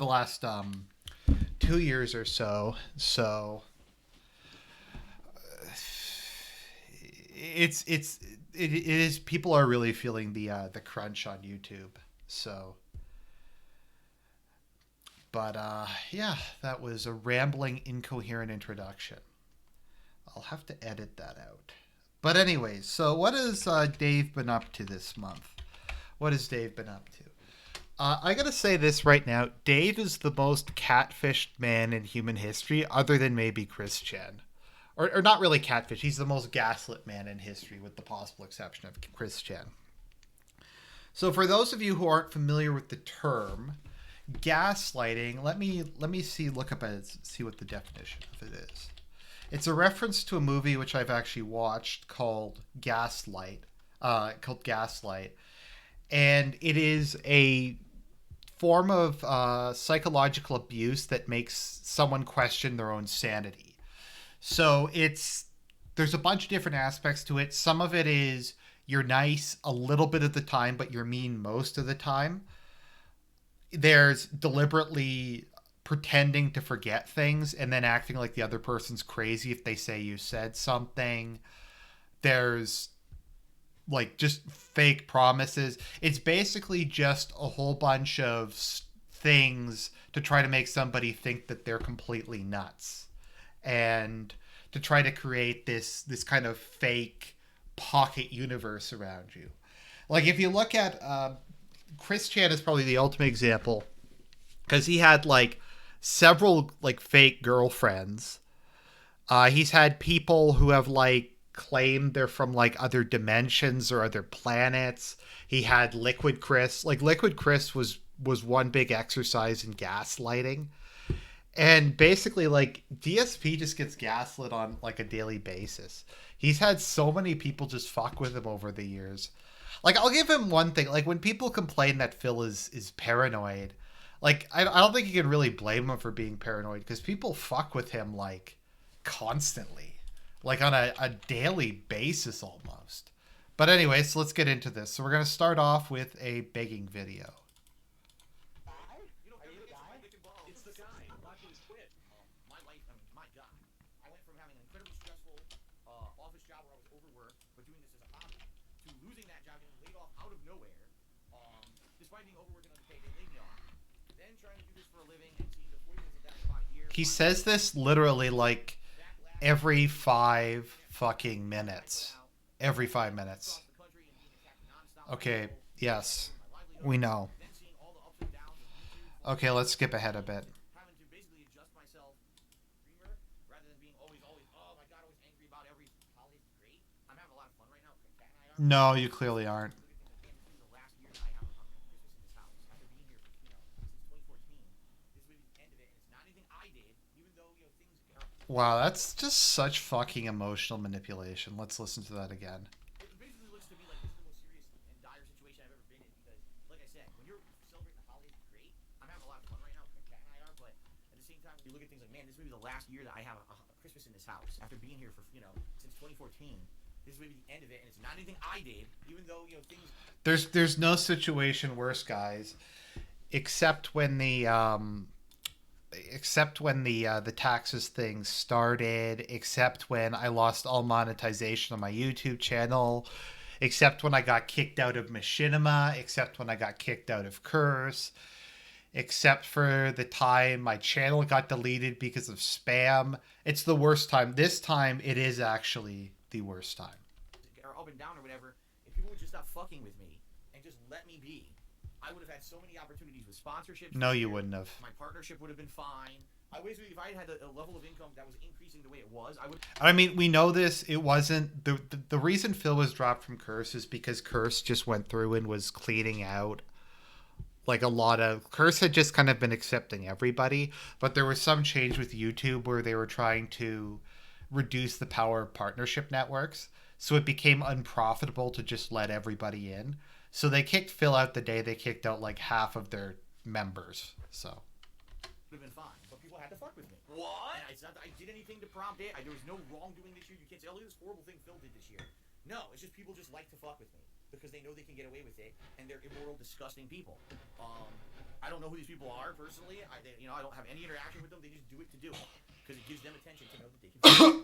the last 2 years or so. So it is, people are really feeling the crunch on YouTube. So, but yeah, that was a rambling, incoherent introduction. I'll have to edit that out. But anyways, so what has Dave been up to this month? What has Dave been up to? I gotta say this right now. Dave is the most catfished man in human history, other than maybe Chris Chen. Or not really catfish. He's the most gaslit man in history, with the possible exception of Chris Chen. So, for those of you who aren't familiar with the term gaslighting, let me see look up and see what the definition of it is. It's a reference to a movie which I've actually watched called Gaslight. And it is a form of psychological abuse that makes someone question their own sanity. So there's a bunch of different aspects to it. Some of it is you're nice a little bit of the time, but you're mean most of the time. There's deliberately pretending to forget things and then acting like the other person's crazy if they say you said something. There's like just fake promises. It's basically just a whole bunch of things to try to make somebody think that they're completely nuts, and to try to create this kind of fake pocket universe around you. Like if you look at Chris Chan is probably the ultimate example, because he had like several like fake girlfriends. He's had people who have like claimed they're from like other dimensions or other planets. He had Liquid Chris. Like Liquid Chris was one big exercise in gaslighting. And basically like DSP just gets gaslit on like a daily basis. He's had so many people just fuck with him over the years. Like I'll give him one thing. Like when people complain that Phil is paranoid, like I don't think you can really blame him for being paranoid, because people fuck with him like constantly, like on a daily basis almost. But anyway, so let's get into this. So we're going to start off with a begging video. He says this literally like every 5 fucking minutes. Every 5 minutes. Okay, yes. We know. Okay, let's skip ahead a bit. No, you clearly aren't. Wow, that's just such fucking emotional manipulation. Let's listen to that again. Last year that I have a Christmas in this house after being here for since 2014. This will be the end of it, and it's not anything I did, even though things. There's no situation worse, guys, except when the taxes thing started, except when I lost all monetization on my YouTube channel, except when I got kicked out of Machinima, except when I got kicked out of Curse, except for the time my channel got deleted because of spam. It's the worst time. This time, it is actually the worst time. Or up and down or whatever, if people would just stop fucking with me and just let me be, I would have had so many opportunities with sponsorships. No, you wouldn't have. My partnership would have been fine. If I had a level of income that was increasing the way it was, I would. I mean, we know this. It wasn't the reason Phil was dropped from Curse is because Curse just went through and was cleaning out. Like a lot of Curse had just kind of been accepting everybody, but there was some change with YouTube where they were trying to reduce the power of partnership networks, so it became unprofitable to just let everybody in. So they kicked Phil out the day they kicked out like half of their members. So would have been fine, but people had to fuck with me. What? And it's not that I did anything to prompt it. There was no wrongdoing this year. You can't say, "Oh, look at this horrible thing Phil did this year." No, it's just people just like to fuck with me. because they know they can get away with it, and they're immoral, disgusting people. I don't know who these people are personally. I don't have any interaction with them. They just do it to do it because it gives them attention to know that they can.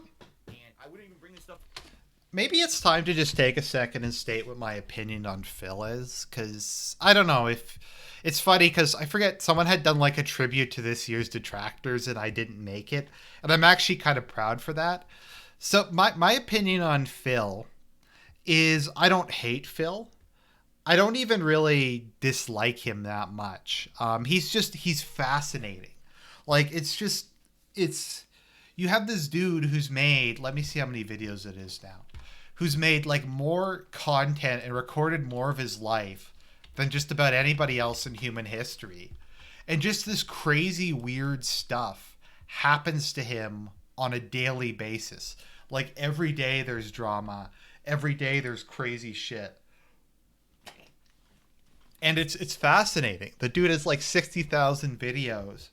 And I wouldn't even bring this stuff. Maybe it's time to just take a second and state what my opinion on Phil is, because I don't know if it's funny, because I forget someone had done like a tribute to this year's detractors and I didn't make it, and I'm actually kind of proud for that. So my opinion on Phil is I don't hate Phil. I don't even really dislike him that much. He's fascinating. Like it's you have this dude who's made, let me see how many videos it is now, who's made like more content and recorded more of his life than just about anybody else in human history. And just this crazy weird stuff happens to him on a daily basis. Like every day there's drama, every day there's crazy shit. And it's fascinating. The dude has like 60,000 videos.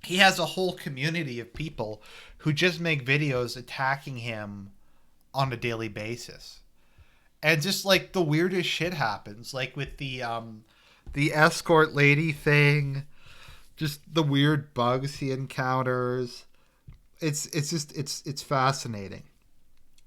He has a whole community of people who just make videos attacking him on a daily basis. And just like the weirdest shit happens, like with the escort lady thing, just the weird bugs he encounters. It's fascinating.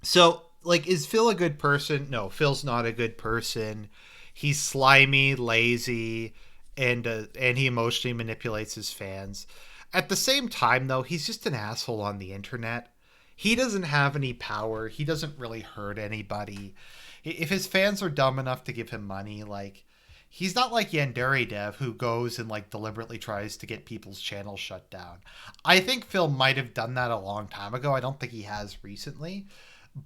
So, like, is Phil a good person? No, Phil's not a good person. He's slimy, lazy, and he emotionally manipulates his fans. At the same time, though, he's just an asshole on the internet. He doesn't have any power. He doesn't really hurt anybody. If his fans are dumb enough to give him money, like, he's not like Yandere Dev, who goes and like deliberately tries to get people's channels shut down. I think Phil might have done that a long time ago. I don't think he has recently,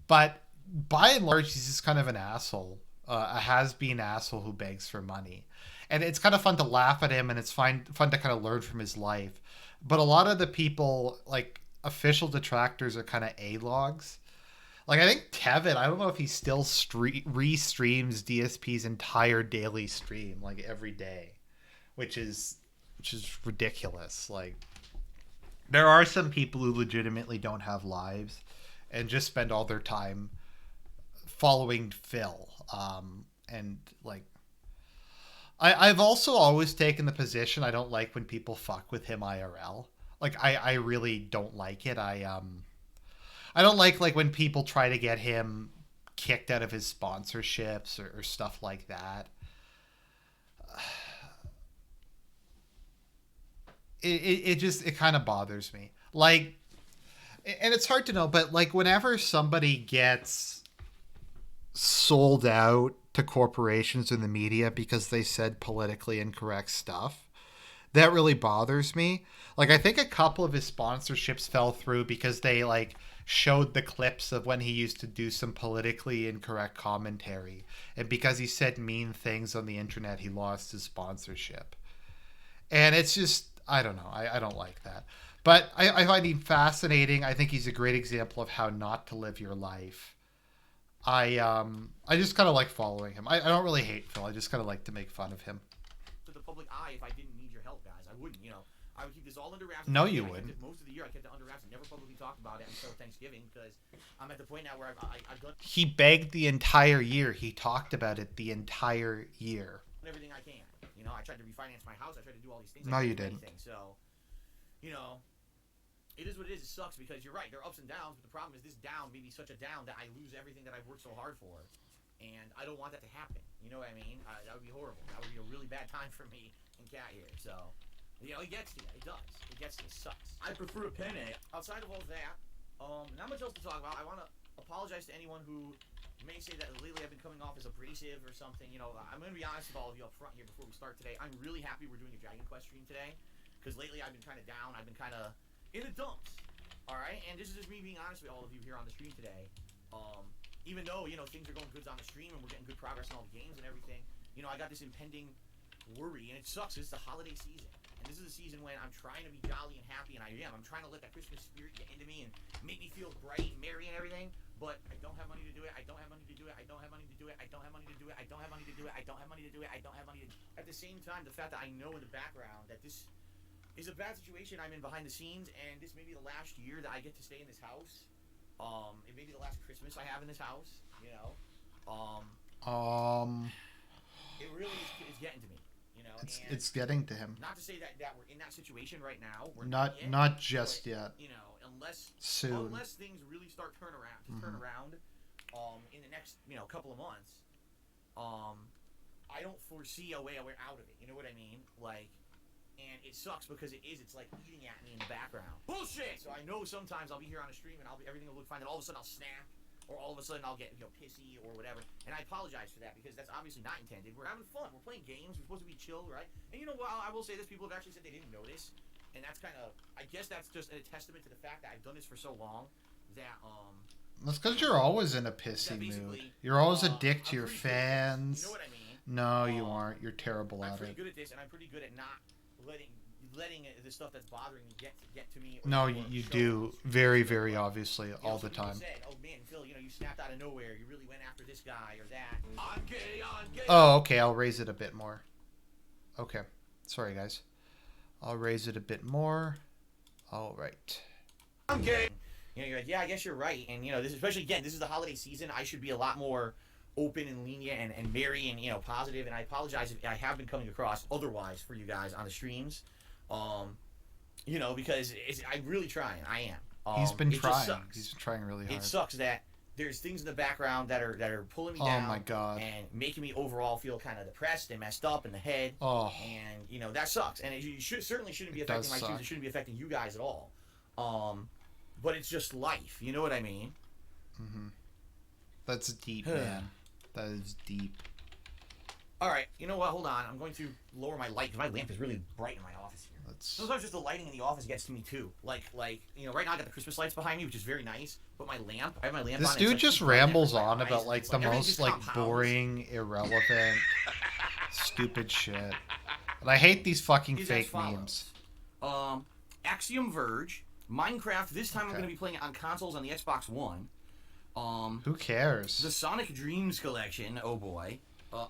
but by and large, he's just kind of an asshole, a has-been asshole who begs for money. And it's kind of fun to laugh at him, and it's fun to kind of learn from his life. But a lot of the people, like official detractors, are kind of A-logs. Like, I think Tevin, I don't know if he still re-streams DSP's entire daily stream, like, every day, which is ridiculous. Like, there are some people who legitimately don't have lives and just spend all their time following Phil. And, like, I've also always taken the position I don't like when people fuck with him IRL. Like, I really don't like it. I don't like when people try to get him kicked out of his sponsorships or stuff like that. It kind of bothers me. Like, and it's hard to know, but like whenever somebody gets sold out to corporations in the media because they said politically incorrect stuff, that really bothers me. Like, I think a couple of his sponsorships fell through because they like showed the clips of when he used to do some politically incorrect commentary, and because he said mean things on the internet, he lost his sponsorship. And it's just, I don't know, I don't like that. But I find him fascinating. I think he's a great example of how not to live your life. I just kind of like following him. I don't really hate Phil. I just kind of like to make fun of him. To the public eye, if I didn't need your help, guys, I wouldn't. I would keep this all under wraps. No, you wouldn't. Most of the year, I kept it under wraps and never publicly talked about it until Thanksgiving, because I'm at the point now where I've done. He begged the entire year. He talked about it the entire year. Everything I can. I tried to refinance my house. I tried to do all these things. No, you didn't. So, it is what it is. It sucks because you're right. There are ups and downs, but the problem is this down may be such a down that I lose everything that I've worked so hard for. And I don't want that to happen. You know what I mean? That would be horrible. That would be a really bad time for me and Kat here. So, it gets to you. It does. It gets to you. It sucks. I prefer a penne. Outside of all that, not much else to talk about. I want to apologize to anyone who may say that lately I've been coming off as abrasive or something. I'm going to be honest with all of you up front here before we start today. I'm really happy we're doing a Dragon Quest stream today, because lately I've been kind of down. I've been kind of in the dumps. All right? And this is just me being honest with all of you here on the stream today. Even though, things are going good on the stream and we're getting good progress in all the games and everything, I got this impending worry, and it sucks. It's the holiday season. And this is a season when I'm trying to be jolly and happy, and I am. I'm trying to let that Christmas spirit get into me and make me feel bright and merry and everything, but I don't have money to do it. I don't have money to do it. I don't have money to do it. I don't have money to do it. I don't have money to do it. I don't have money to do it. I don't have money to do it. At the same time, the fact that I know in the background that this is a bad situation I'm in behind the scenes, and this may be the last year that I get to stay in this house. It may be the last Christmas I have in this house, Um, It really is getting to me, you know. And it's getting to him. not to say that we're in that situation right now. We're not Not yet, not just but, yet. you know, Soon. unless things really start turn around, in the next couple of months, I don't foresee a way out of it. You know what I mean? Like, and it sucks because it's like eating at me in the background. Bullshit. So I know sometimes I'll be here on a stream and everything will look fine, and all of a sudden I'll snap. Or all of a sudden I'll get pissy or whatever, and I apologize for that because that's obviously not intended. We're having fun. We're playing games. We're supposed to be chill, right? And you know what? I will say this: people have actually said they didn't notice, and that's kind of, I guess that's just a testament to the fact that I've done this for so long that That's because you're always in a pissy mood. You're always a dick to your fans. You know what I mean? No, you aren't. You're terrible at it. I'm pretty good at this, and I'm pretty good at not letting the stuff that's bothering me get to me. No, you do very, very obviously all the time. Said, oh man, Phil, you snapped out of nowhere. You really went after this guy or that. I'm gay. Oh, okay. I'll raise it a bit more. Okay. Sorry, guys. I'll raise it a bit more. All right. I'm gay. You're like, yeah, I guess you're right. And this, especially again, this is the holiday season. I should be a lot more open and lenient and merry and positive. And I apologize if I have been coming across otherwise for you guys on the streams. Because I'm really trying. I am. He's been trying. He's been trying really hard. It sucks that there's things in the background that are pulling me down. Oh my god. And making me overall feel kind of depressed and messed up in the head. Oh. And that sucks. And it certainly shouldn't be affecting my streams. It shouldn't be affecting you guys at all. But it's just life. You know what I mean? Mm-hmm. That's deep, man. That is deep. All right. You know what? Hold on. I'm going to lower my light because my lamp is really bright in my office here. Sometimes just the lighting in the office gets to me too. Like right now I got the Christmas lights behind me, which is very nice. But I have my lamp on. This dude just rambles on about like the most like boring, irrelevant, stupid shit. And I hate these fucking fake memes. Axiom Verge, Minecraft. This time I'm going to be playing it on consoles on the Xbox One. Who cares? The Sonic Dreams collection. Oh boy.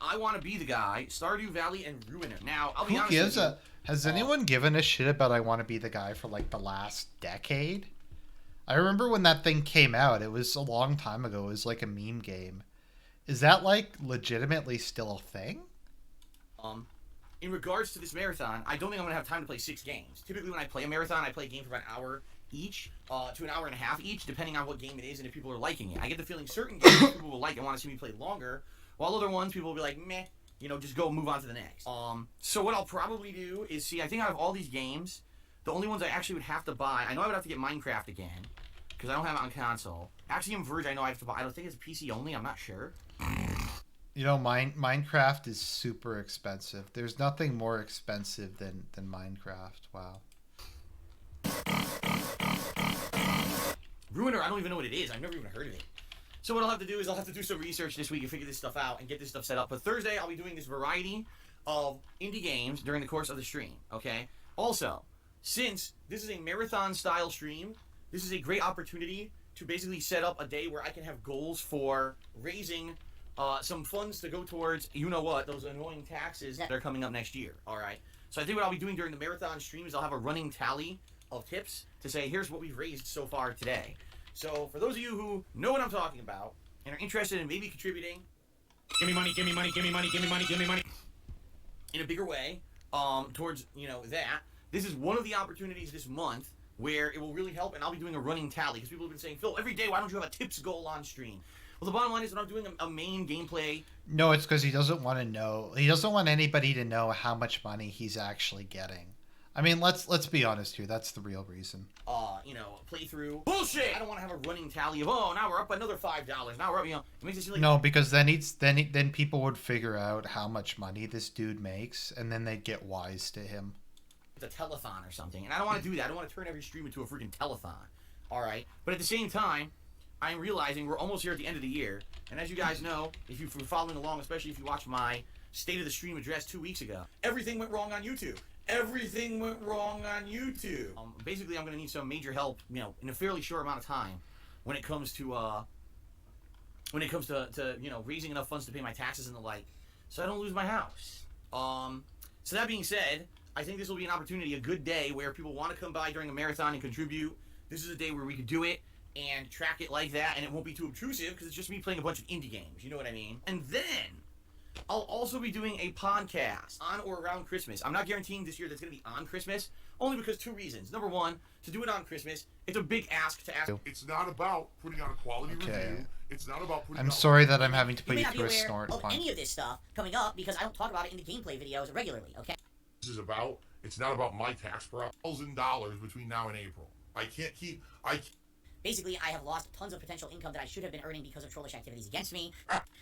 I Want to Be the Guy, Stardew Valley, and Ruiner. Now, I'll be honest with you. Has anyone given a shit about I Want to Be the Guy for like the last decade? I remember when that thing came out. It was a long time ago. It was like a meme game. Is that like legitimately still a thing? In regards to this marathon, I don't think I'm going to have time to play 6 games. Typically when I play a marathon, I play a game for about an hour each, to an hour and a half each, depending on what game it is and if people are liking it. I get the feeling certain games people will like and want to see me play longer, while other ones people will be like, meh, just go move on to the next. So what I'll probably do is see, I think out of all these games, the only ones I actually would have to buy, I know I would have to get Minecraft again, because I don't have it on console. Axiom Verge, I know I have to buy. I don't think it's PC only, I'm not sure. Minecraft is super expensive. There's nothing more expensive than Minecraft. Wow. Ruiner, I don't even know what it is. I've never even heard of it. So what I'll have to do is I'll have to do some research this week and figure this stuff out and get this stuff set up. But Thursday, I'll be doing this variety of indie games during the course of the stream, okay? Also, since this is a marathon-style stream, this is a great opportunity to basically set up a day where I can have goals for raising some funds to go towards, those annoying taxes that are coming up next year, all right? So I think what I'll be doing during the marathon stream is I'll have a running tally of tips to say, here's what we've raised so far today. So for those of you who know what I'm talking about and are interested in maybe contributing, give me money, give me money, give me money, give me money, give me money, in a bigger way, towards, that, this is one of the opportunities this month where it will really help, and I'll be doing a running tally, because people have been saying, Phil, every day, why don't you have a tips goal on stream? Well, the bottom line is that I'm doing a main gameplay. No, it's because he doesn't want to know. He doesn't want anybody to know how much money he's actually getting. I mean, let's be honest here. That's the real reason. Playthrough. Bullshit! I don't want to have a running tally of, now we're up another $5. Now we're up, it makes it seem like... No, because then people would figure out how much money this dude makes, and then they'd get wise to him. It's a telethon or something, and I don't want to do that. I don't want to turn every stream into a freaking telethon. All right? But at the same time, I'm realizing we're almost here at the end of the year, and as you guys know, if you're following along, especially if you watched my State of the Stream address 2 weeks ago, everything went wrong on YouTube. Everything went wrong on YouTube. Basically, I'm going to need some major help, in a fairly short amount of time, when it comes to raising enough funds to pay my taxes and the like, so I don't lose my house. So that being said, I think this will be an opportunity, a good day where people want to come by during a marathon and contribute. This is a day where we could do it. and track it like that, and it won't be too obtrusive because it's just me playing a bunch of indie games. You know what I mean? And then I'll also be doing a podcast on or around Christmas. I'm not guaranteeing this year that's going to be on Christmas, only because 2 reasons. Number one, to do it on Christmas, it's a big ask to ask. It's not about putting on a quality review. It's not about putting I'm sorry that I'm having to put you you may not through a be aware snort of pun. any of this stuff coming up because I don't talk about it in the gameplay videos regularly, okay? This is about. It's not about my tax problem. $1,000 between now and April. I can't keep. Basically, I have lost tons of potential income that I should have been earning because of trollish activities against me,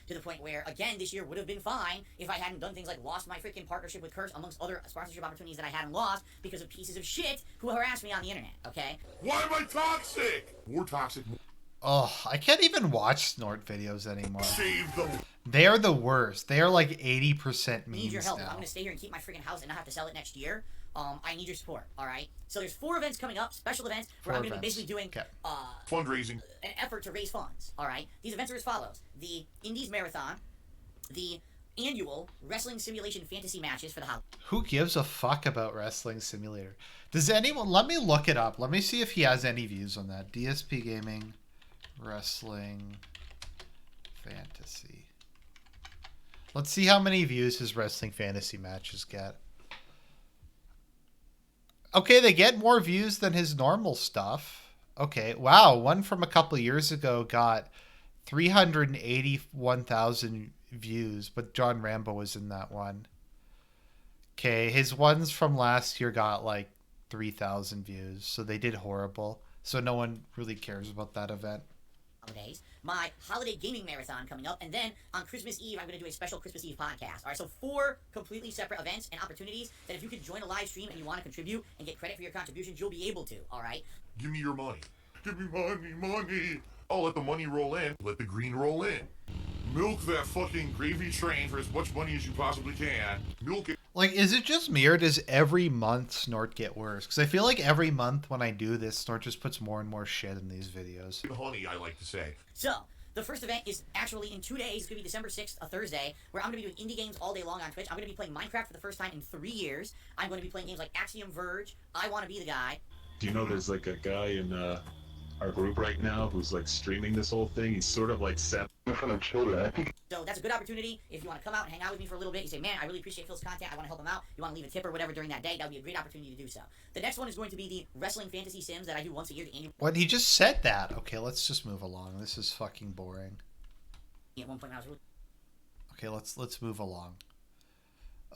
to the point where, again, this year would have been fine if I hadn't done things like lost my freaking partnership with Curse, amongst other sponsorship opportunities that I hadn't lost because of pieces of shit who harassed me on the internet, okay? Why am I toxic? More toxic. Oh, I can't even watch snort videos anymore. Save them. They are the worst. They are like 80% memes Need your help. If now. I'm going to stay here and keep my freaking house and not have to sell it next year, I need your support, all right? So there's 4 events coming up, special events, where I'm going to be basically doing Fundraising. an effort to raise funds, all right? These events are as follows. The Indies Marathon, the annual Wrestling Simulation Fantasy Matches for the holidays. Who gives a fuck about Wrestling Simulator? Does anyone... Let me look it up. Let me see if he has any views on that. DSP Gaming Wrestling Fantasy. Let's see how many views his Wrestling Fantasy matches get. Okay, they get more views than his normal stuff. Okay, wow. One from a couple years ago got 381,000 views, but John Rambo was in that one. Okay, his ones from last year got like 3,000 views, so they did horrible. So no one really cares about that event. Holidays, my holiday gaming marathon coming up, and then on Christmas Eve, I'm going to do a special Christmas Eve podcast. All right, so 4 completely separate events and opportunities that if you could join a live stream and you want to contribute and get credit for your contributions, you'll be able to, all right? Give me your money. Give me money. I'll let the money roll in. Let the green roll in. Milk that fucking gravy train for as much money as you possibly can. Milk it. Like, is it just me, or does every month Snort get worse? Because I feel like every month when I do this, Snort just puts more and more shit in these videos. Honey, I like to say. So, the first event is actually in 2 days. It's going to be December 6th, a Thursday, where I'm going to be doing indie games all day long on Twitch. I'm going to be playing Minecraft for the first time in 3 years. I'm going to be playing games like Axiom Verge, I Want to Be the Guy. Do you know there's like a guy in our group right now who's like streaming this whole thing? He's sort of like set in front of children. So that's a good opportunity. If you want to come out and hang out with me for a little bit, you say, man, I really appreciate Phil's content. I want to help him out. You want to leave a tip or whatever during that day, that would be a great opportunity to do so. The next one is going to be the Wrestling Fantasy Sims that I do once a year. The annual. What? He just said that. Okay, let's just move along. This is fucking boring. At one point when I was really Okay, let's move along.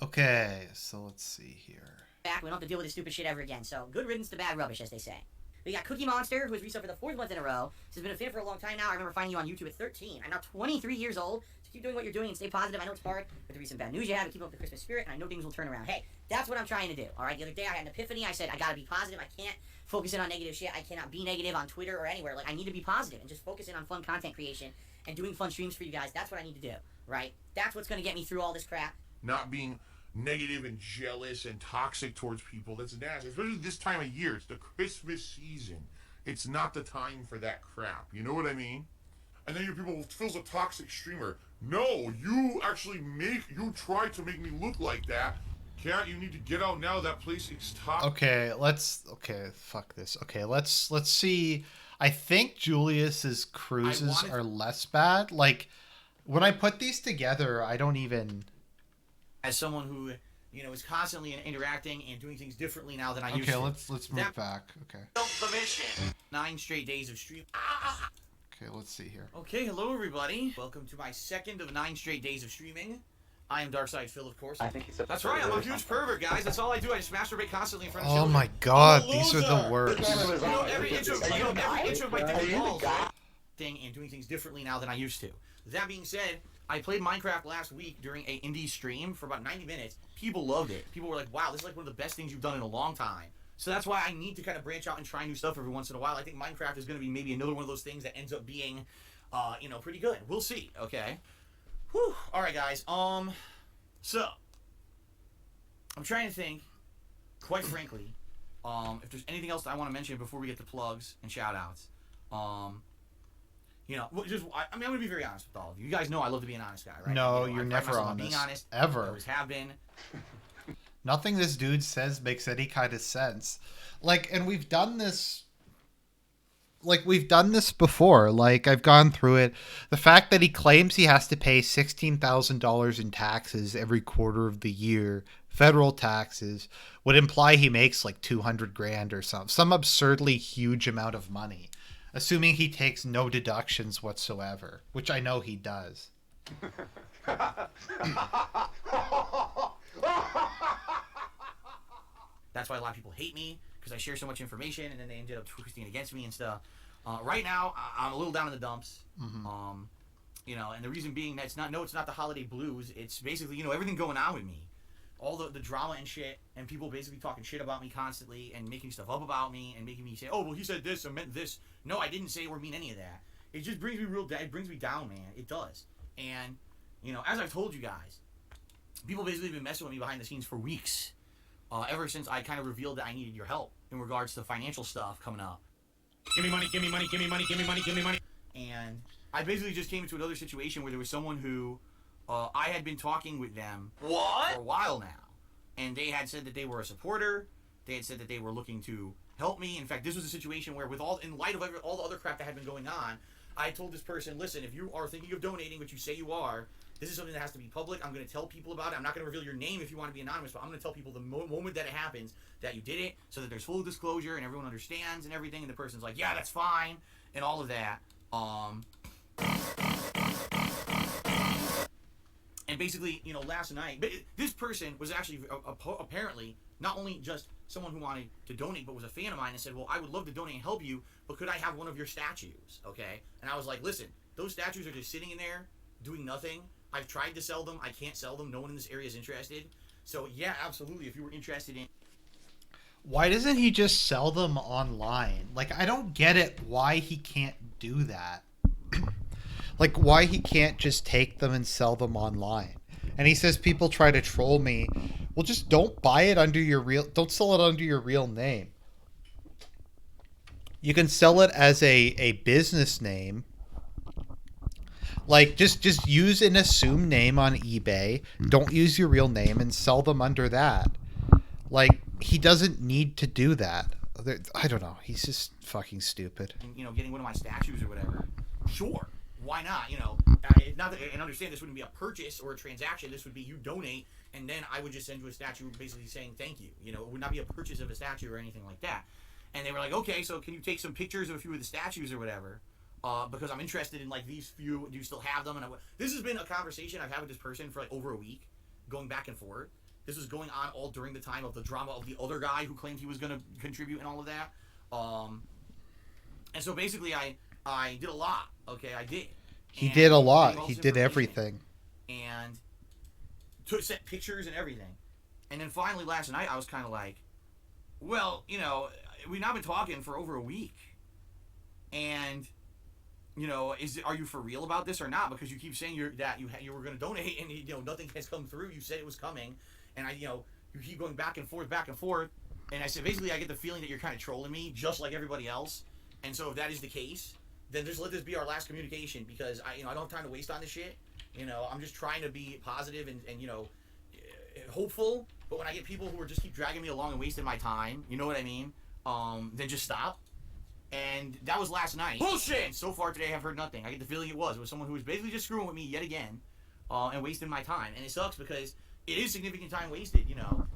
Okay, so let's see here. back, we don't have to deal with this stupid shit ever again. So good riddance to bad rubbish, as they say. We got Cookie Monster, who has resubbed for the 4th month in a row. She's been a fan for a long time now. I remember finding you on YouTube at 13. I'm now 23 years old. So keep doing what you're doing and stay positive. I know it's hard with the recent bad news you have to keep up the Christmas spirit, and I know things will turn around. Hey, that's what I'm trying to do. All right, the other day I had an epiphany. I said I gotta be positive. I can't focus in on negative shit. I cannot be negative on Twitter or anywhere. Like, I need to be positive and just focus in on fun content creation and doing fun streams for you guys. That's what I need to do. Right? That's what's gonna get me through all this crap. Not being negative and jealous and toxic towards people. That's nasty. Especially this time of year. It's the Christmas season. It's not the time for that crap. You know what I mean? And then your people, Phil's a toxic streamer. No, you actually you try to make me look like that. Cat, you need to get out now. That place is toxic. Okay, fuck this. Okay, let's see. I think Julius's cruises are less bad. Like, when I put these together, I don't even... As someone who, you know, is constantly interacting and doing things differently now than I used to. Okay, let's move back. Okay. The mission. 9 straight days of stream. Okay, let's see here. Okay, hello everybody. Welcome to my 2nd of 9 straight days of streaming. I am Darkside Phil, of course. I think he said That's right, I'm a huge pervert, guys. That's all I do. I just masturbate constantly in front of Oh children. my god, I'm a these are loser. the worst. You know, every inch of my dick balls, right? And doing things differently now than I used to. That being said, I played Minecraft last week during a indie stream for about 90 minutes. People loved it. People were like, wow, this is like one of the best things you've done in a long time. So that's why I need to kind of branch out and try new stuff every once in a while. I think Minecraft is going to be maybe another one of those things that ends up being, you know, pretty good. We'll see, okay? Whew. All right, guys. So, I'm trying to think, quite frankly, if there's anything else that I want to mention before we get to plugs and shout-outs. You know, just, I mean, I'm going to be very honest with all of you. You guys know I love to be an honest guy, right? No, you know, you're I pride never myself on honest. being honest. Ever. I always have been. Nothing this dude says makes any kind of sense. Like, and we've done this like we've done this before. Like I've gone through it. The fact that he claims he has to pay $16,000 in taxes every quarter of the year, federal taxes, would imply he makes like 200 grand or something, some absurdly huge amount of money, assuming he takes no deductions whatsoever, which I know he does. That's why a lot of people hate me, because I share so much information, and then they ended up twisting it against me and stuff. Right now, I'm a little down in the dumps. Mm-hmm. You know, and the reason being that it's not the holiday blues. It's basically, you know, everything going on with me. All the drama and shit, and people basically talking shit about me constantly and making stuff up about me and making me say, oh, well, he said this or meant this. No, I didn't say or mean any of that. It just brings me it brings me down, man. It does. And, you know, as I've told you guys, people basically have been messing with me behind the scenes for weeks. Ever since I kind of revealed that I needed your help in regards to financial stuff coming up. Give me money, give me money, give me money, give me money, give me money. And I basically just came into another situation where there was someone who I had been talking with them for a while now. And they had said that they were a supporter. They had said that they were looking to help me. In fact, this was a situation where, in light of all the other crap that had been going on, I told this person, listen, if you are thinking of donating, which you say you are, this is something that has to be public. I'm going to tell people about it. I'm not going to reveal your name if you want to be anonymous, but I'm going to tell people the moment that it happens that you did it, so that there's full disclosure and everyone understands and everything. And the person's like, yeah, that's fine, and all of that. And basically, you know, last night, this person was actually apparently not only just someone who wanted to donate, but was a fan of mine and said, well, I would love to donate and help you, but could I have one of your statues? Okay. And I was like, listen, those statues are just sitting in there doing nothing. I've tried to sell them. I can't sell them. No one in this area is interested. So, yeah, absolutely. If you were interested in... Why doesn't he just sell them online? Like, I don't get it why he can't do that. Like, why he can't just take them and sell them online. And he says people try to troll me. Well, just don't buy it under your real... Don't sell it under your real name. You can sell it as a business name. Like, just use an assumed name on eBay. Don't use your real name and sell them under that. Like, he doesn't need to do that. I don't know. He's just fucking stupid. You know, getting one of my statues or whatever. Sure. Why not? You know, not that, and understand this wouldn't be a purchase or a transaction. This would be you donate, and then I would just send you a statue basically saying thank you. You know, it would not be a purchase of a statue or anything like that. And they were like, okay, so can you take some pictures of a few of the statues or whatever? Because I'm interested in, like, these few. Do you still have them? And this has been a conversation I've had with this person for, like, over a week, going back and forth. This was going on all during the time of the drama of the other guy who claimed he was going to contribute and all of that. And so basically I did a lot. Okay, I did. He did a lot. He did everything. And sent pictures and everything. And then finally last night I was kind of like, well, you know, we've now been talking for over a week. And... you know, are you for real about this or not? Because you keep saying you were going to donate, and you know nothing has come through. You said it was coming, and you keep going back and forth, and I said basically I get the feeling that you're kind of trolling me, just like everybody else. And so if that is the case, then just let this be our last communication, because I don't have time to waste on this shit. You know, I'm just trying to be positive and you know, hopeful. But when I get people who are just keep dragging me along and wasting my time, you know what I mean? Then just stop. And that was last night. Bullshit! And so far today, I've heard nothing. I get the feeling it was someone who was basically just screwing with me yet again, and wasting my time. And it sucks because it is significant time wasted, you know.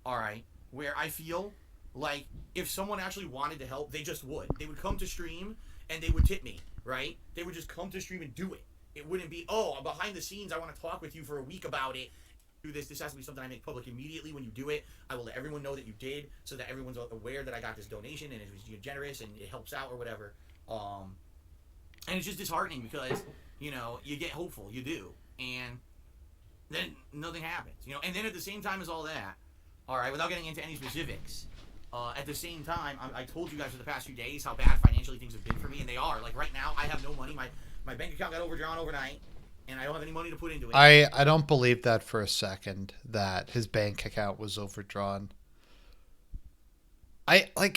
Alright. Where I feel like if someone actually wanted to help, they just would. They would come to stream and they would tip me, right? They would just come to stream and do it. It wouldn't be, oh, behind the scenes, I want to talk with you for a week about it. Do this has to be something I make public immediately when you do it. I will let everyone know that you did, so that everyone's aware that I got this donation and it was generous and it helps out or whatever. And it's just disheartening because, you know, you get hopeful, you do, and then nothing happens, you know. And then at the same time as all that, all right, without getting into any specifics, at the same time, I told you guys for the past few days how bad financially things have been for me, and they are. Like right now, I have no money. My bank account got overdrawn overnight. And I don't have any money to put into it. I don't believe that for a second, that his bank account was overdrawn.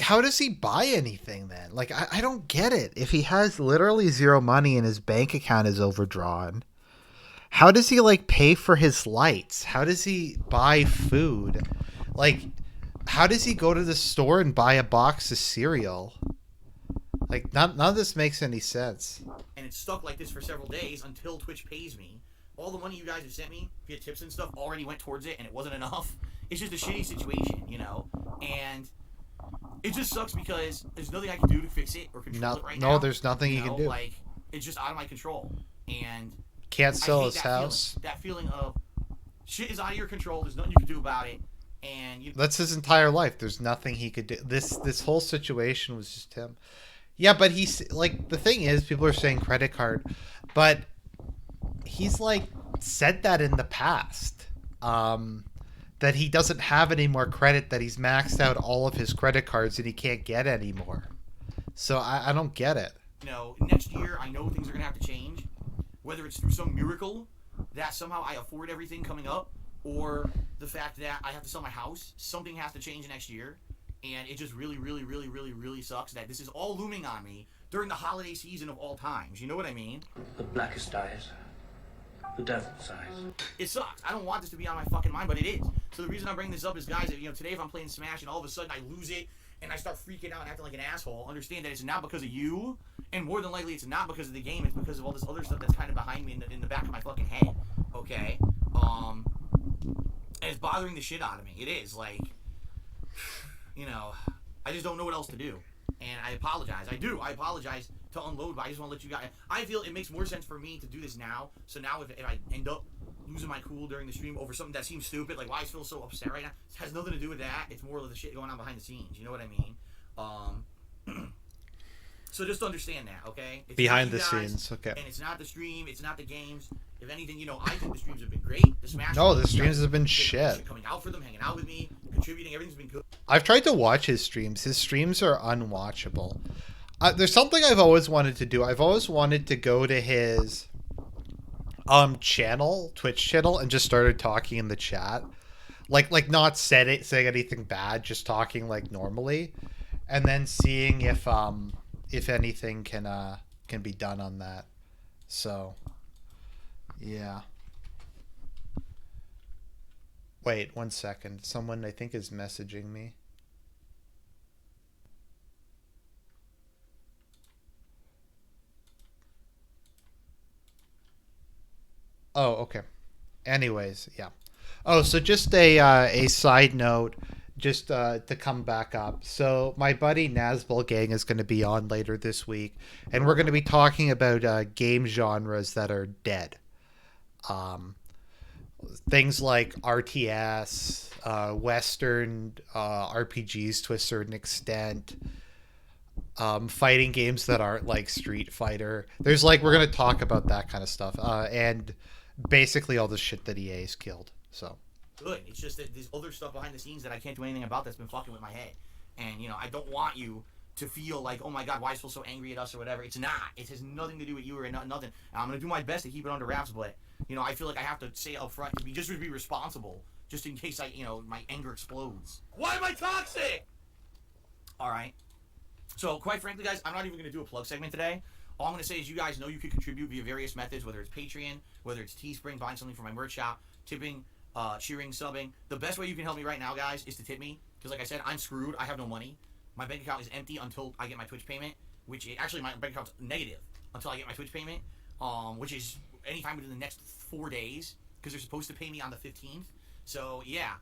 How does he buy anything then? Like, I don't get it. If he has literally zero money and his bank account is overdrawn, how does he, like, pay for his lights? How does he buy food? Like, How does he go to the store and buy a box of cereal? Like, none of this makes any sense. And it's stuck like this for several days until Twitch pays me. All the money you guys have sent me via tips and stuff already went towards it, and it wasn't enough. It's just a shitty situation, you know? And it just sucks because there's nothing I can do to fix it or control it right now. No, there's nothing you can do. Like, it's just out of my control. And can't sell his house. That feeling of shit is out of your control. There's nothing you can do about it. And that's his entire life. There's nothing he could do. This whole situation was just him. Yeah, but he's like, the thing is, people are saying credit card, but he's like said that in the past, that he doesn't have any more credit, that he's maxed out all of his credit cards and he can't get any more. So I don't get it. You know, next year I know things are gonna have to change, whether it's through some miracle that somehow I afford everything coming up, or the fact that I have to sell my house. Something has to change next year. And it just really, really, really, really, really sucks that this is all looming on me during the holiday season of all times. You know what I mean? The blackest eyes. The devil's eyes. It sucks. I don't want this to be on my fucking mind, but it is. So the reason I'm bringing this up is, guys, that, you know, today if I'm playing Smash and all of a sudden I lose it and I start freaking out and acting like an asshole, understand that it's not because of you, and more than likely it's not because of the game, it's because of all this other stuff that's kind of behind me in the back of my fucking head. Okay? And it's bothering the shit out of me. It is. Like, you know, I just don't know what else to do. And I apologize. I apologize to unload, but I just want to let you guys... I feel it makes more sense for me to do this now. So now if I end up losing my cool during the stream over something that seems stupid, like why I feel so upset right now, it has nothing to do with that. It's more of the shit going on behind the scenes. You know what I mean? So just understand that, okay? It's behind the scenes, okay. And it's not the stream, it's not the games. If anything, you know, I think the streams have been great. The Smash... No, the streams have been shit. Coming out for them, hanging out with me, contributing, everything's been good. I've tried to watch his streams. His streams are unwatchable. There's something I've always wanted to do. I've always wanted to go to his channel, Twitch channel, and just started talking in the chat. Like not saying anything bad, just talking like normally. And then seeing if anything can be done on that. So yeah. Wait, 1 second. Someone I think is messaging me. Oh, okay. Anyways, yeah. Oh, so just a side note, just to come back up. So my buddy Nazbol Gang is going to be on later this week, and we're going to be talking about game genres that are dead. Things like RTS, Western RPGs to a certain extent, fighting games that aren't like Street Fighter. There's like, we're going to talk about that kind of stuff, and basically all the shit that EA's killed. So good. It's just that there's other stuff behind the scenes that I can't do anything about that's been fucking with my head. And, you know, I don't want you to feel like, oh my god, why is Phil so angry at us or whatever. It's not. It has nothing to do with you or nothing. And I'm going to do my best to keep it under wraps, but, you know, I feel like I have to say up front to be responsible, just in case my anger explodes. Why am I toxic? Alright. So, quite frankly, guys, I'm not even going to do a plug segment today. All I'm going to say is you guys know you can contribute via various methods, whether it's Patreon, whether it's Teespring, buying something from my merch shop, tipping, cheering, subbing. The best way you can help me right now, guys, is to tip me. Because like I said, I'm screwed. I have no money. My bank account is empty until I get my Twitch payment, actually my bank account's negative until I get my Twitch payment, which is anytime within the next 4 days, because they're supposed to pay me on the 15th. So, yeah.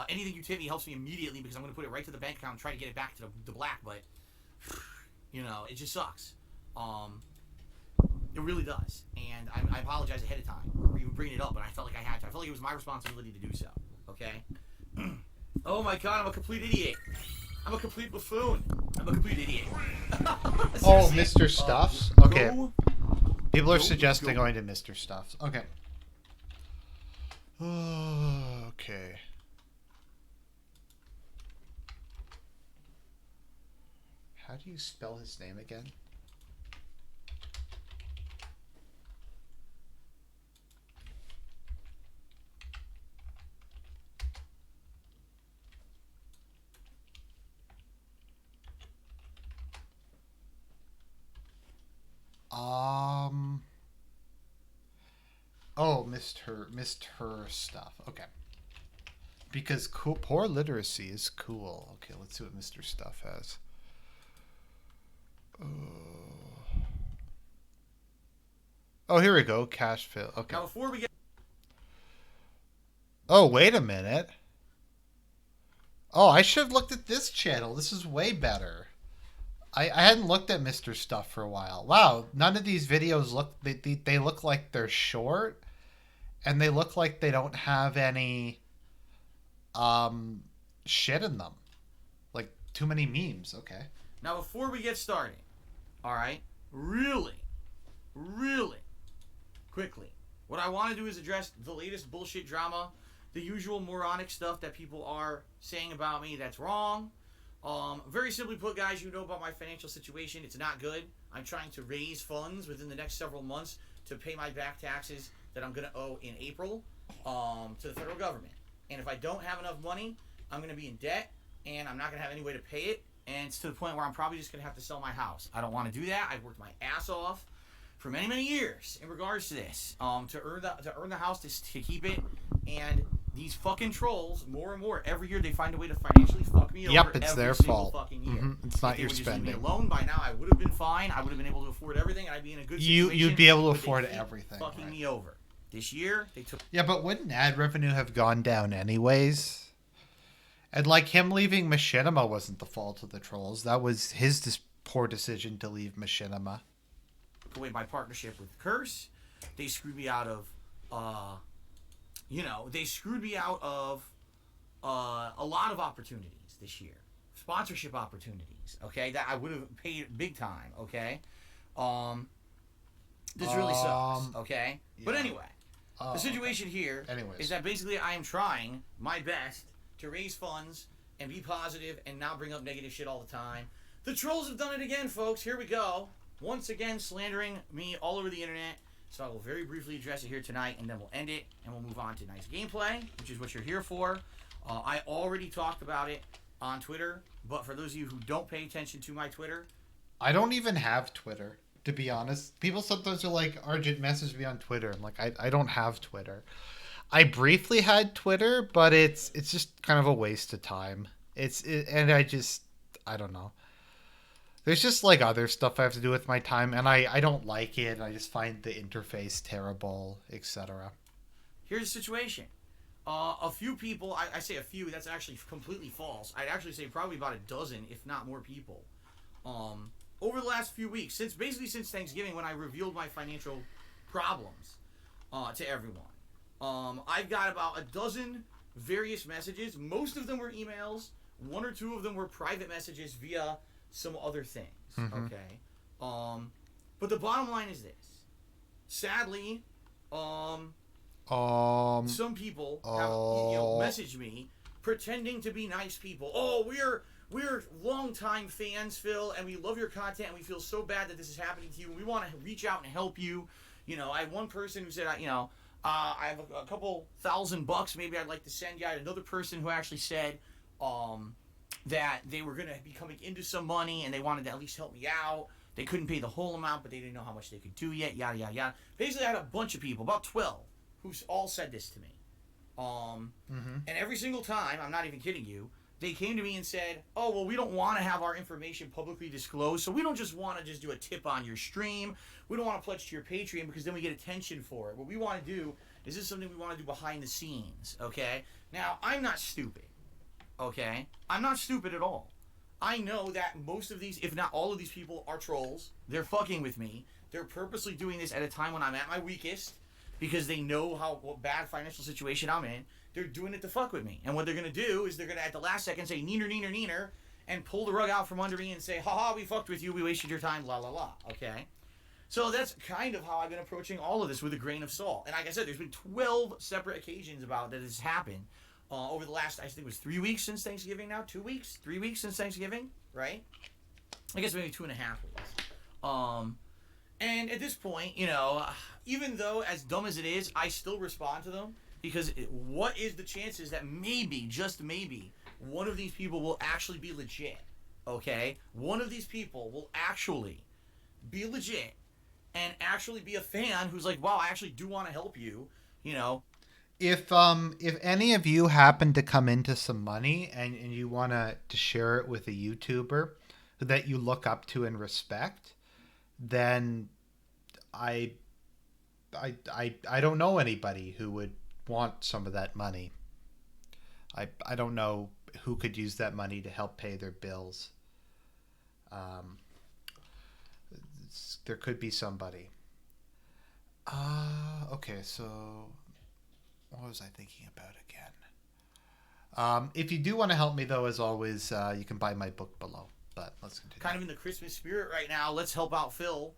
Anything you tip me helps me immediately, because I'm going to put it right to the bank account and try to get it back to the black, but, you know, it just sucks. It really does. And I apologize ahead of time for even bringing it up, but I felt like I had to. I felt like it was my responsibility to do so. Okay? Oh my god, I'm a complete idiot. I'm a complete buffoon. I'm a complete idiot. Oh, Mr. Stuffs? Okay. People are suggesting going to Mr. Stuffs. Okay. Okay. How do you spell his name again? Oh, Mr. Stuff. Okay. because poor literacy is cool. Okay, let's see what Mr. Stuff has. Oh, here we go. Cash fill. Okay. Now, before we get... Oh, wait a minute. Oh, I should have looked at this channel. This is way better. I hadn't looked at Mr. Stuff for a while. Wow, none of these videos look... They look like they're short. And they look like they don't have any shit in them. Like, too many memes. Okay. Now, before we get started, all right, really quickly, what I want to do is address the latest bullshit drama, the usual moronic stuff that people are saying about me that's wrong. Very simply put, guys, you know about my financial situation. It's not good. I'm trying to raise funds within the next several months to pay my back taxes that I'm going to owe in April to the federal government. And if I don't have enough money, I'm going to be in debt, and I'm not going to have any way to pay it. And it's to the point where I'm probably just going to have to sell my house. I don't want to do that. I've worked my ass off for many, many years in regards to this, to earn the house, to keep it. And these fucking trolls, more and more, every year they find a way to financially fuck me over. Yep, it's every their single fault. Fucking year. It's not if your they would spending. Just leave me alone by now, I would have been fine. I would have been able to afford everything, and I'd be in a good situation. You'd be able to but afford they keep everything. Fucking right? me over. This year, they took... Yeah, but wouldn't ad revenue have gone down anyways? And like him leaving Machinima wasn't the fault of the trolls. That was his poor decision to leave Machinima. Away my partnership with Curse. They screwed me out of, they screwed me out of a lot of opportunities this year. Sponsorship opportunities, okay, that I would have paid big time, okay? This really sucks, okay? Yeah. But anyway, the situation here is that basically I am trying my best to raise funds and be positive and not bring up negative shit all the time. The trolls have done it again, folks. Here we go. Once again, slandering me all over the internet. So I will very briefly address it here tonight, and then we'll end it, and we'll move on to nice gameplay, which is what you're here for. I already talked about it on Twitter, but for those of you who don't pay attention to my Twitter... I don't even have Twitter, to be honest. People sometimes are like, Argent, message me on Twitter. I'm like, I don't have Twitter. I briefly had Twitter, but it's just kind of a waste of time. I don't know. There's just like other stuff I have to do with my time, and I don't like it. I just find the interface terrible, etc. Here's the situation. A few people, I say a few, that's actually completely false. I'd actually say probably about a dozen, if not more people. Over the last few weeks, since Thanksgiving, when I revealed my financial problems to everyone. I've got about a dozen various messages. Most of them were emails. One or two of them were private messages via some other things. Mm-hmm. Okay. But the bottom line is this. Sadly, some people have messaged me pretending to be nice people. Oh, we're longtime fans, Phil, and we love your content, and we feel so bad that this is happening to you, and we want to reach out and help you. I had one person who said, I have a couple $1,000 maybe I'd like to send you. I had another person who actually said that they were going to be coming into some money and they wanted to at least help me out. They couldn't pay the whole amount, but they didn't know how much they could do yet, yada, yada, yada. Basically, I had a bunch of people, about 12, who all said this to me. And every single time, I'm not even kidding you, they came to me and said, oh, well, we don't want to have our information publicly disclosed, so we don't just want to just do a tip on your stream. We don't want to pledge to your Patreon because then we get attention for it. What we want to do is this is something we want to do behind the scenes, okay? Now, I'm not stupid, okay? I'm not stupid at all. I know that most of these, if not all of these people, are trolls. They're fucking with me. They're purposely doing this at a time when I'm at my weakest because they know what bad financial situation I'm in. They're doing it to fuck with me. And what they're going to do is they're going to, at the last second, say, neener, neener, neener, and pull the rug out from under me and say, haha, we fucked with you, we wasted your time, la, la, la, okay? So that's kind of how I've been approaching all of this, with a grain of salt. And like I said, there's been 12 separate occasions about that has happened over the last, I think it was 3 weeks since Thanksgiving now? 2 weeks? 3 weeks since Thanksgiving, right? I guess maybe 2.5 weeks. And at this point, even though as dumb as it is, I still respond to them. Because what is the chances that maybe, just maybe, one of these people will actually be legit, okay? One of these people will actually be legit and actually be a fan who's like, wow, I actually do want to help you, If any of you happen to come into some money and you want to share it with a YouTuber that you look up to and respect, then I I don't know anybody who would want some of that money. I don't know who could use that money to help pay their bills. Um, there could be somebody. Okay, so what was I thinking about again? If you do want to help me, though, as always, you can buy my book below. But let's continue. Kind of in the Christmas spirit right now. Let's help out Phil.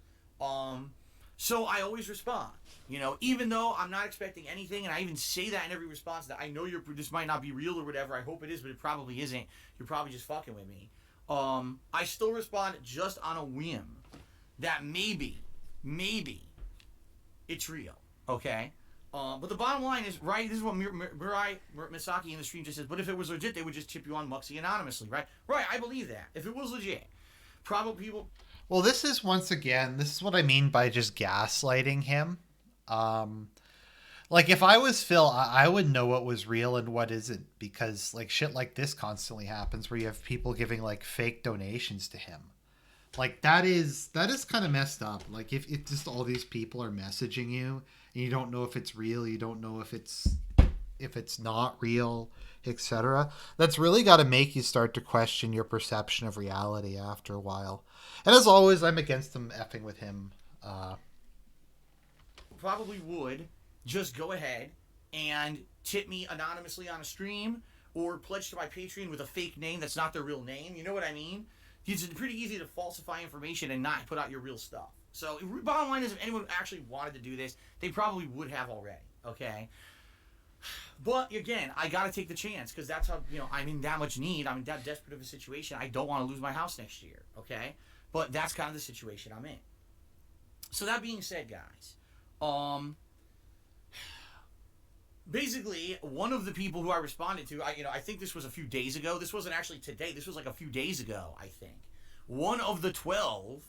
So I always respond. You know, even though I'm not expecting anything, and I even say that in every response that I know this might not be real or whatever. I hope it is, but it probably isn't. You're probably just fucking with me. I still respond just on a whim that maybe it's real. Okay. But the bottom line is, right, this is what Mirai Misaki in the stream just says, but if it was legit, they would just tip you on Muxie anonymously, right? Right, I believe that. If it was legit, probably people... Well, this is, once again, this is what I mean by just gaslighting him. Like, if I was Phil, I would know what was real and what isn't, because, like, shit like this constantly happens where you have people giving, like, fake donations to him. Like, that is kind of messed up. Like, if just all these people are messaging you and you don't know if it's real, you don't know if it's not real, etc. That's really got to make you start to question your perception of reality after a while. And as always, I'm against them effing with him. Probably would just go ahead and tip me anonymously on a stream or pledge to my Patreon with a fake name that's not their real name. You know what I mean? It's pretty easy to falsify information and not put out your real stuff. So, bottom line is, if anyone actually wanted to do this, they probably would have already, okay? But, again, I gotta take the chance, because that's how, I'm in that much need, I'm in that desperate of a situation, I don't want to lose my house next year, okay? But that's kind of the situation I'm in. So, that being said, guys, basically, one of the people who I responded to, I think this was a few days ago. This wasn't actually today. This was like a few days ago, I think. One of the 12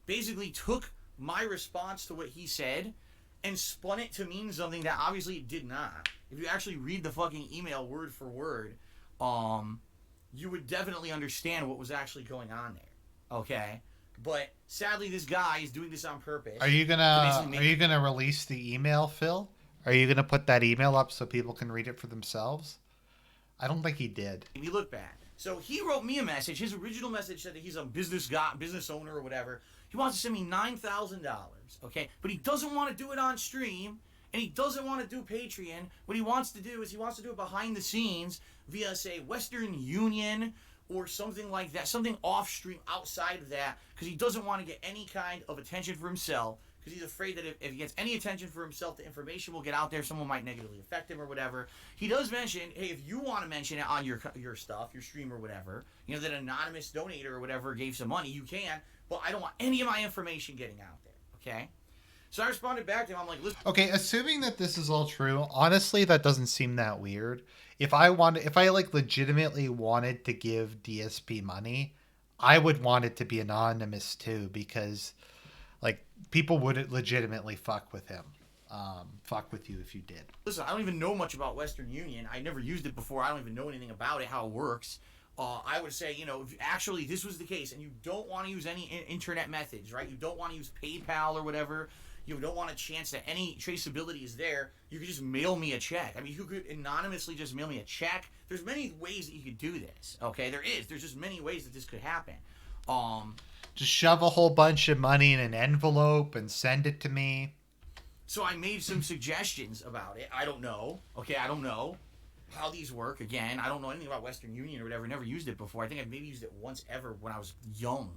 basically took my response to what he said and spun it to mean something that obviously it did not. If you actually read the fucking email word for word, you would definitely understand what was actually going on there. Okay? But sadly, this guy is doing this on purpose. Are you gonna release the email, Phil? Are you going to put that email up so people can read it for themselves? I don't think he did. He looked bad. So he wrote me a message. His original message said that he's a business owner or whatever. He wants to send me $9,000, okay? But he doesn't want to do it on stream, and he doesn't want to do Patreon. What he wants to do is he wants to do it behind the scenes via, say, Western Union or something like that, something off stream outside of that, because he doesn't want to get any kind of attention for himself. Because he's afraid that if he gets any attention for himself, the information will get out there. Someone might negatively affect him or whatever. He does mention, hey, if you want to mention it on your stuff, your stream or whatever, that an anonymous donator or whatever gave some money, you can. But I don't want any of my information getting out there. Okay? So I responded back to him. I'm like, listen. Okay, assuming that this is all true, honestly, that doesn't seem that weird. If I like legitimately wanted to give DSP money, I would want it to be anonymous too, because like people would legitimately fuck with him. Fuck with you if you did. Listen, I don't even know much about Western Union. I never used it before. I don't even know anything about it, how it works. I would say, if actually this was the case and you don't want to use any internet methods, right? You don't want to use PayPal or whatever. You don't want a chance that any traceability is there. You could just mail me a check. I mean, you could anonymously just mail me a check. There's many ways that you could do this, okay? There's just many ways that this could happen. Just shove a whole bunch of money in an envelope and send it to me. So I made some suggestions about it. I don't know. Okay, I don't know how these work. Again, I don't know anything about Western Union or whatever. Never used it before. I think I've maybe used it once ever when I was young.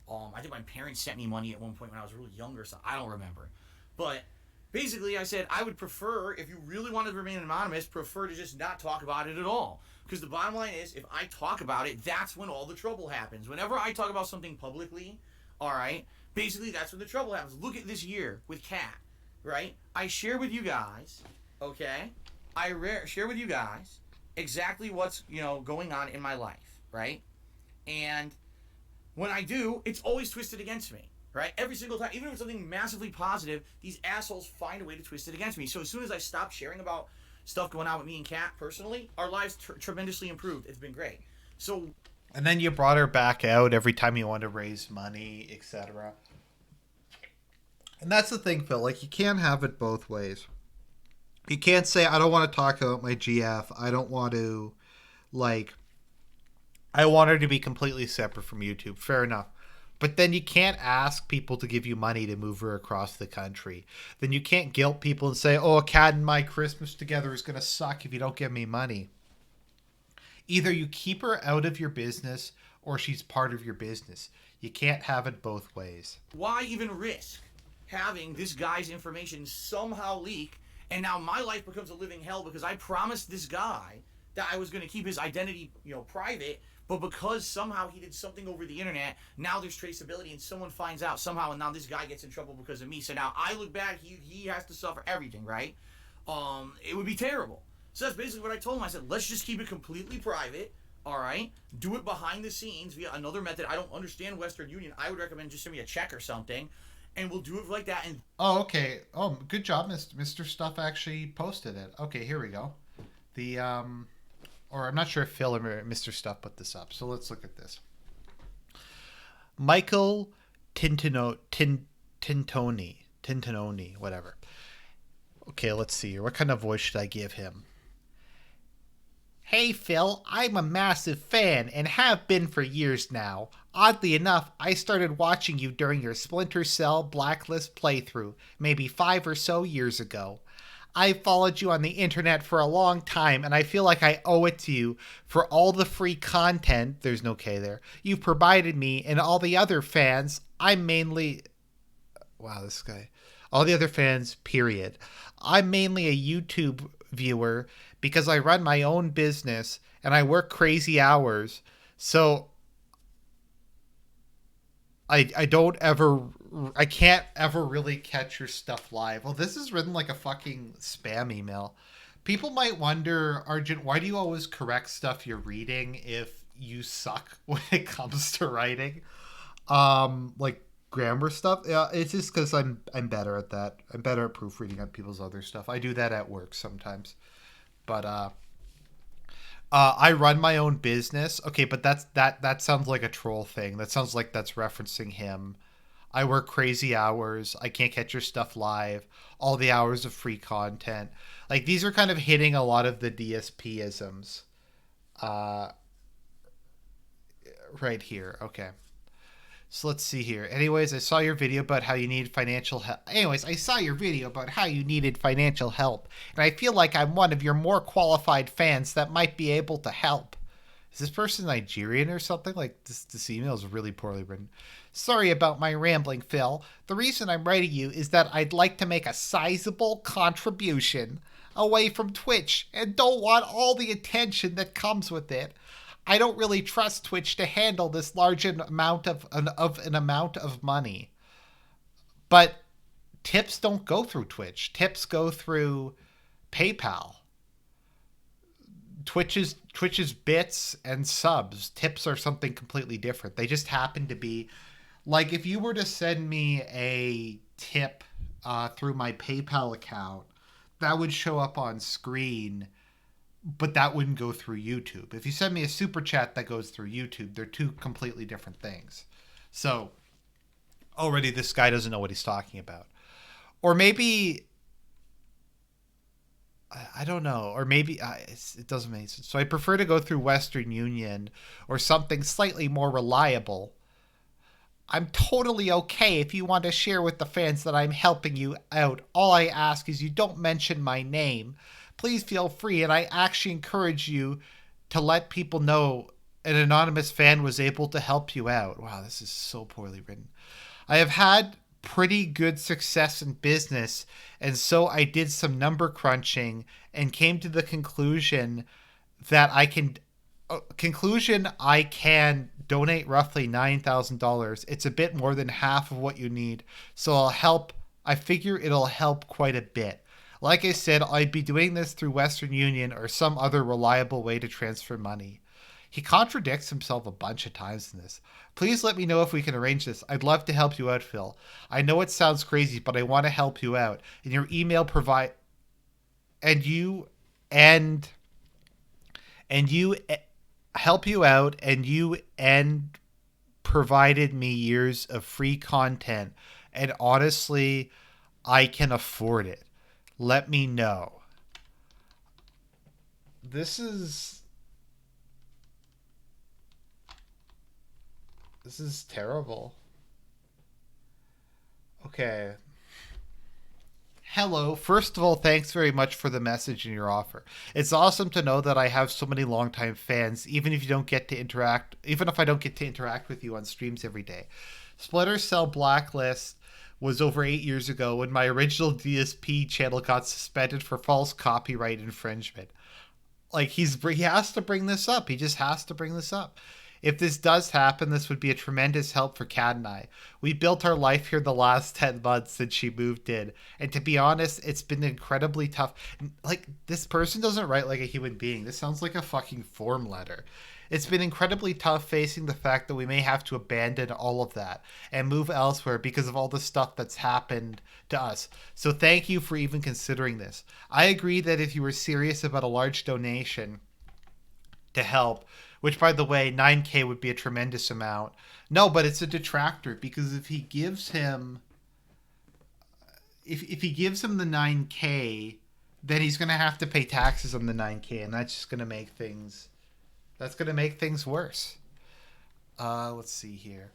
I think my parents sent me money at one point when I was really younger, so I don't remember. But basically, I said I would prefer, if you really wanted to remain anonymous, prefer to just not talk about it at all. Because the bottom line is, if I talk about it, that's when all the trouble happens. Whenever I talk about something publicly, all right, basically that's when the trouble happens. Look at this year with Kat, right? I share with you guys, okay? Share with you guys exactly what's, going on in my life, right? And when I do, it's always twisted against me, right? Every single time, even if it's something massively positive, these assholes find a way to twist it against me. So as soon as I stop sharing about stuff going on with me and Kat personally, our lives tremendously improved. It's been great. So, and then you brought her back out every time you wanted to raise money, etc. And that's the thing, Phil. Like, you can't have it both ways. You can't say, I don't want to talk about my GF. I don't want to, like, I want her to be completely separate from YouTube. Fair enough. But then you can't ask people to give you money to move her across the country. Then you can't guilt people and say, oh, Kat and my Christmas together is going to suck if you don't give me money. Either you keep her out of your business or she's part of your business. You can't have it both ways. Why even risk having this guy's information somehow leak, and now my life becomes a living hell because I promised this guy that I was going to keep his identity, private, but because somehow he did something over the internet, now there's traceability and someone finds out somehow, and now this guy gets in trouble because of me. So now I look bad, he has to suffer everything, right? It would be terrible. So that's basically what I told him. I said, let's just keep it completely private, all right? Do it behind the scenes via another method. I don't understand Western Union. I would recommend just send me a check or something, and we'll do it like that. And oh, okay. Oh, good job, Mr. Stuff actually posted it. Okay, here we go. The or I'm not sure if Phil or Mr. Stuff put this up. So let's look at this. Michael Tintononi, whatever. Okay, let's see here. What kind of voice should I give him? Hey, Phil, I'm a massive fan and have been for years now. Oddly enough, I started watching you during your Splinter Cell Blacklist playthrough, maybe 5 or so years ago. I've followed you on the internet for a long time, and I feel like I owe it to you for all the free content, there's no K there, you've provided me and all the other fans. I'm mainly... Wow, this guy. All the other fans, period. I'm mainly a YouTube viewer because I run my own business and I work crazy hours. So I can't ever really catch your stuff live. Well, this is written like a fucking spam email. People might wonder, Argent, why do you always correct stuff you're reading if you suck when it comes to writing? Like grammar stuff. Yeah, it's just because I'm better at that. I'm better at proofreading on people's other stuff. I do that at work sometimes. But I run my own business. Okay, but that sounds like a troll thing. That sounds like that's referencing him. I work crazy hours. I can't catch your stuff live. All the hours of free content. Like, these are kind of hitting a lot of the DSP isms. Right here. Okay. So let's see here. Anyways, I saw your video about how you needed financial help. And I feel like I'm one of your more qualified fans that might be able to help. Is this person Nigerian or something? Like, this email is really poorly written. Sorry about my rambling, Phil. The reason I'm writing you is that I'd like to make a sizable contribution away from Twitch and don't want all the attention that comes with it. I don't really trust Twitch to handle this large amount of money. But tips don't go through Twitch. Tips go through PayPal. Twitch's bits and subs. Tips are something completely different. They just happen to be, like, if you were to send me a tip through my PayPal account, that would show up on screen, but that wouldn't go through YouTube. If you send me a super chat that goes through YouTube, they're two completely different things. So already this guy doesn't know what he's talking about. Or maybe, I don't know, or maybe it doesn't make sense. So I prefer to go through Western Union or something slightly more reliable. I'm totally okay if you want to share with the fans that I'm helping you out. All I ask is you don't mention my name. Please feel free, and I actually encourage you to let people know an anonymous fan was able to help you out. Wow, this is so poorly written. I have had pretty good success in business, and so I did some number crunching and came to the conclusion that I can donate roughly $9,000. It's a bit more than half of what you need, so I figure it'll help quite a bit. Like I said, I'd be doing this through Western Union or some other reliable way to transfer money. He contradicts himself a bunch of times in this. Please let me know if we can arrange this. I'd love to help you out, Phil. I know it sounds crazy, but I want to help you out. And your email end and you help you out, and you end provided me years of free content, and honestly, I can afford it. Let me know. This is terrible. Okay. Hello. First of all, thanks very much for the message and your offer. It's awesome to know that I have so many longtime fans, even if you don't get to interact, even if I don't get to interact with you on streams every day. Splinter Cell Blacklist was over 8 years ago when my original DSP channel got suspended for false copyright infringement. Like, he has to bring this up. He just has to bring this up. If this does happen, this would be a tremendous help for Kat and I. We built our life here the last 10 months since she moved in. And to be honest, it's been incredibly tough. Like, this person doesn't write like a human being. This sounds like a fucking form letter. It's been incredibly tough facing the fact that we may have to abandon all of that and move elsewhere because of all the stuff that's happened to us. So thank you for even considering this. I agree that if you were serious about a large donation to help, which, by the way, 9K would be a tremendous amount. No, but it's a detractor, because if he gives him, if he gives him the 9K, then he's going to have to pay taxes on the 9K, and that's just going to make things, worse. Let's see here.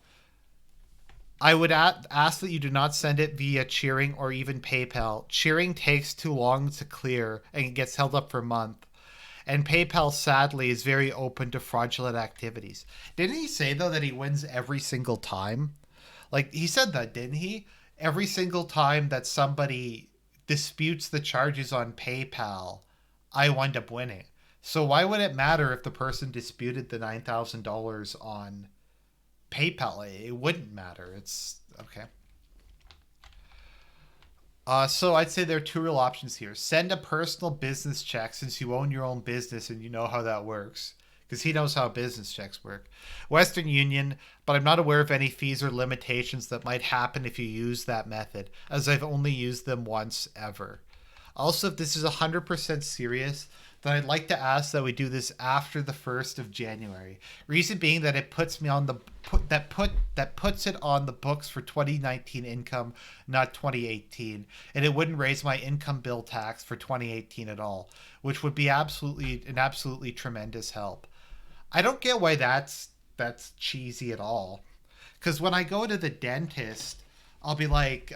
I would ask that you do not send it via Cheering or even PayPal. Cheering takes too long to clear, and it gets held up for a month. And PayPal, sadly, is very open to fraudulent activities. Didn't he say, though, that he wins every single time? Like, he said that, didn't he? Every single time that somebody disputes the charges on PayPal, I wind up winning. So why would it matter if the person disputed the $9,000 on PayPal? It wouldn't matter. It's okay. So I'd say there are two real options here. Send a personal business check, since you own your own business and you know how that works, because he knows how business checks work. Western Union, but I'm not aware of any fees or limitations that might happen if you use that method, as I've only used them once ever. Also, if this is 100% serious, then I'd like to ask that we do this after the 1st of January. Reason being that it puts me on the puts it on the books for 2019 income, not 2018, and it wouldn't raise my income bill tax for 2018 at all, which would be absolutely tremendous help. I don't get why that's cheesy at all, because when I go to the dentist, I'll be like,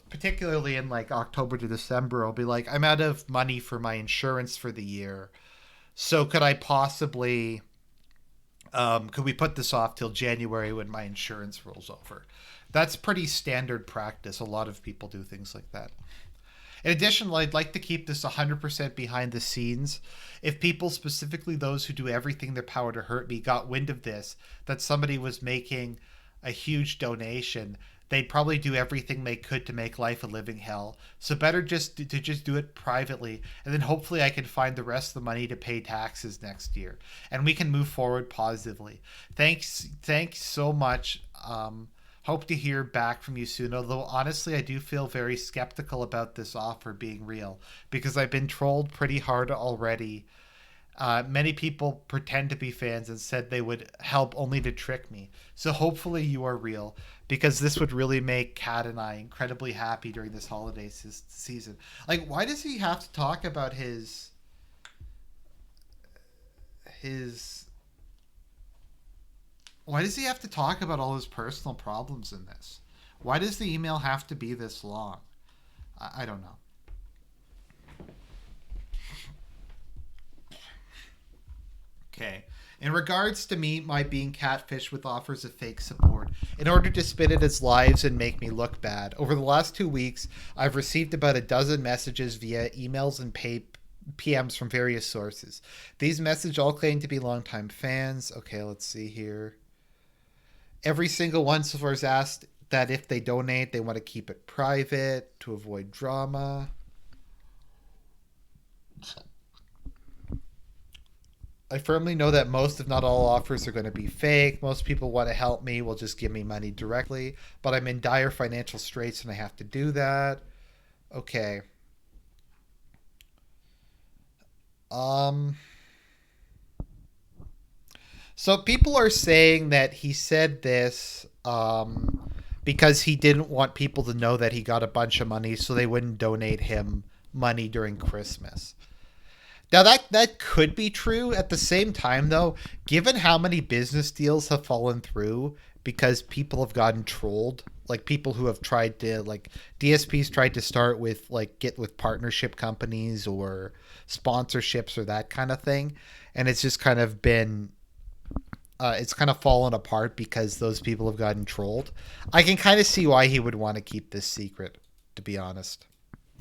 particularly in like October to December, I'll be like, I'm out of money for my insurance for the year. So could I possibly, could we put this off till January when my insurance rolls over? That's pretty standard practice. A lot of people do things like that. In addition, I'd like to keep this 100% behind the scenes. If people, specifically those who do everything in their power to hurt me, got wind of this, that somebody was making a huge donation, they'd probably do everything they could to make life a living hell. So better just to do it privately, and then hopefully I can find the rest of the money to pay taxes next year, and we can move forward positively. Thanks so much. Hope to hear back from you soon, although honestly I do feel very skeptical about this offer being real, because I've been trolled pretty hard already. Many people pretend to be fans and said they would help only to trick me. So hopefully you are real, because this would really make Kat and I incredibly happy during this holiday season. Like, why does he have to talk about his why does he have to talk about all his personal problems in this? Why does the email have to be this long? I don't know. Okay. In regards to me, my being catfished with offers of fake support in order to spin it as lives and make me look bad. Over the last 2 weeks, I've received about a dozen messages via emails and PMs from various sources. These messages all claim to be longtime fans. Okay, let's see here. Every single one so far has asked that if they donate, they want to keep it private to avoid drama. I firmly know that most, if not all, offers are going to be fake. Most people want to help me, will just give me money directly, but I'm in dire financial straits and I have to do that. Okay. Um. So people are saying that he said this because he didn't want people to know that he got a bunch of money, so they wouldn't donate him money during Christmas. Now that could be true. At the same time, though, given how many business deals have fallen through because people have gotten trolled, like people who have tried to like DSPs tried to start with like get with partnership companies or sponsorships or that kind of thing, and it's just kind of been it's kind of fallen apart because those people have gotten trolled. I can kind of see why he would want to keep this secret, to be honest.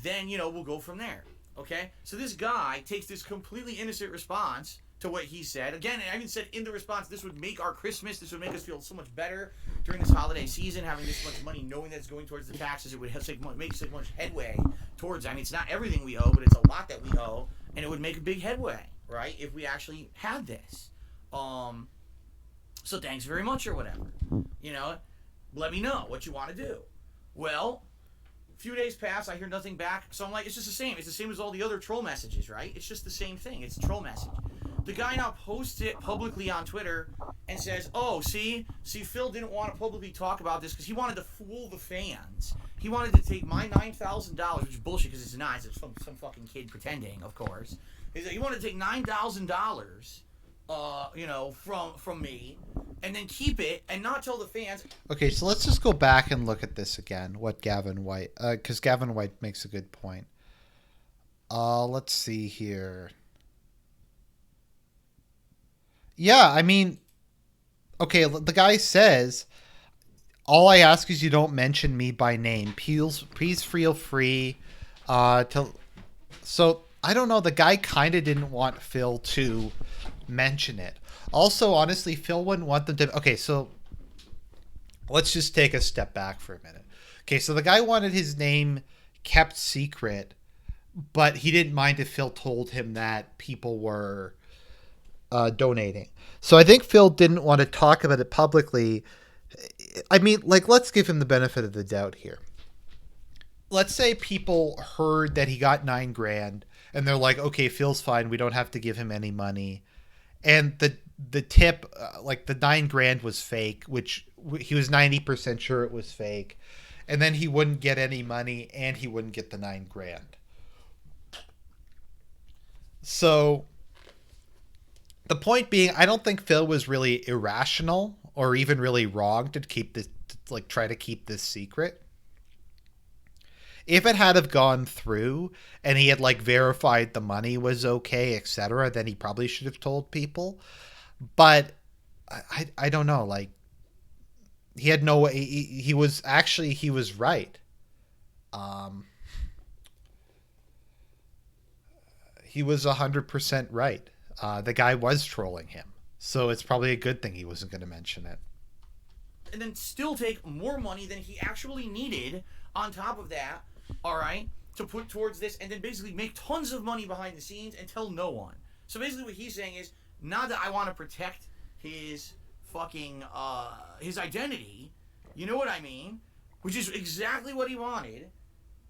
Then, we'll go from there. Okay? So this guy takes this completely innocent response to what he said. Again, I even said in the response, this would make our Christmas, this would make us feel so much better during this holiday season, having this much money, knowing that it's going towards the taxes. It would make so much headway towards, it's not everything we owe, but it's a lot that we owe, and it would make a big headway, right, if we actually had this. So thanks very much or whatever. Let me know what you want to do. Well, a few days pass, I hear nothing back. So I'm like, it's just the same. It's the same as all the other troll messages, right? It's just the same thing. It's a troll message. The guy now posts it publicly on Twitter and says, oh, see, Phil didn't want to publicly talk about this because he wanted to fool the fans. He wanted to take my $9,000, which is bullshit because it's not. It's some fucking kid pretending, of course. He wanted to take $9,000 from me, and then keep it and not tell the fans. Okay, so let's just go back and look at this again. What Gavin White, because Gavin White makes a good point. Let's see here. Yeah, okay, the guy says, all I ask is you don't mention me by name. Please feel free to... So, I don't know, the guy kind of didn't want Phil to mention it. Also, honestly, Phil wouldn't want them to... Okay, so let's just take a step back for a minute. Okay, so the guy wanted his name kept secret, but he didn't mind if Phil told him that people were donating. So I think Phil didn't want to talk about it publicly. Let's give him the benefit of the doubt here. Let's say people heard that he got $9,000 and they're like, okay, Phil's fine. We don't have to give him any money. And the tip, the $9,000 was fake, which he was 90% sure it was fake. And then he wouldn't get any money and he wouldn't get the $9,000. So the point being, I don't think Phil was really irrational or even really wrong to keep this, try to keep this secret. If it had have gone through and he had verified the money was okay, etc., then he probably should have told people. But I don't know. He had no way. He was right. He was 100% right. The guy was trolling him, so it's probably a good thing he wasn't going to mention it. And then still take more money than he actually needed on top of that. All right, to put towards this, and then basically make tons of money behind the scenes and tell no one. So basically what he's saying is, not that I want to protect his fucking, his identity, you know what I mean? Which is exactly what he wanted.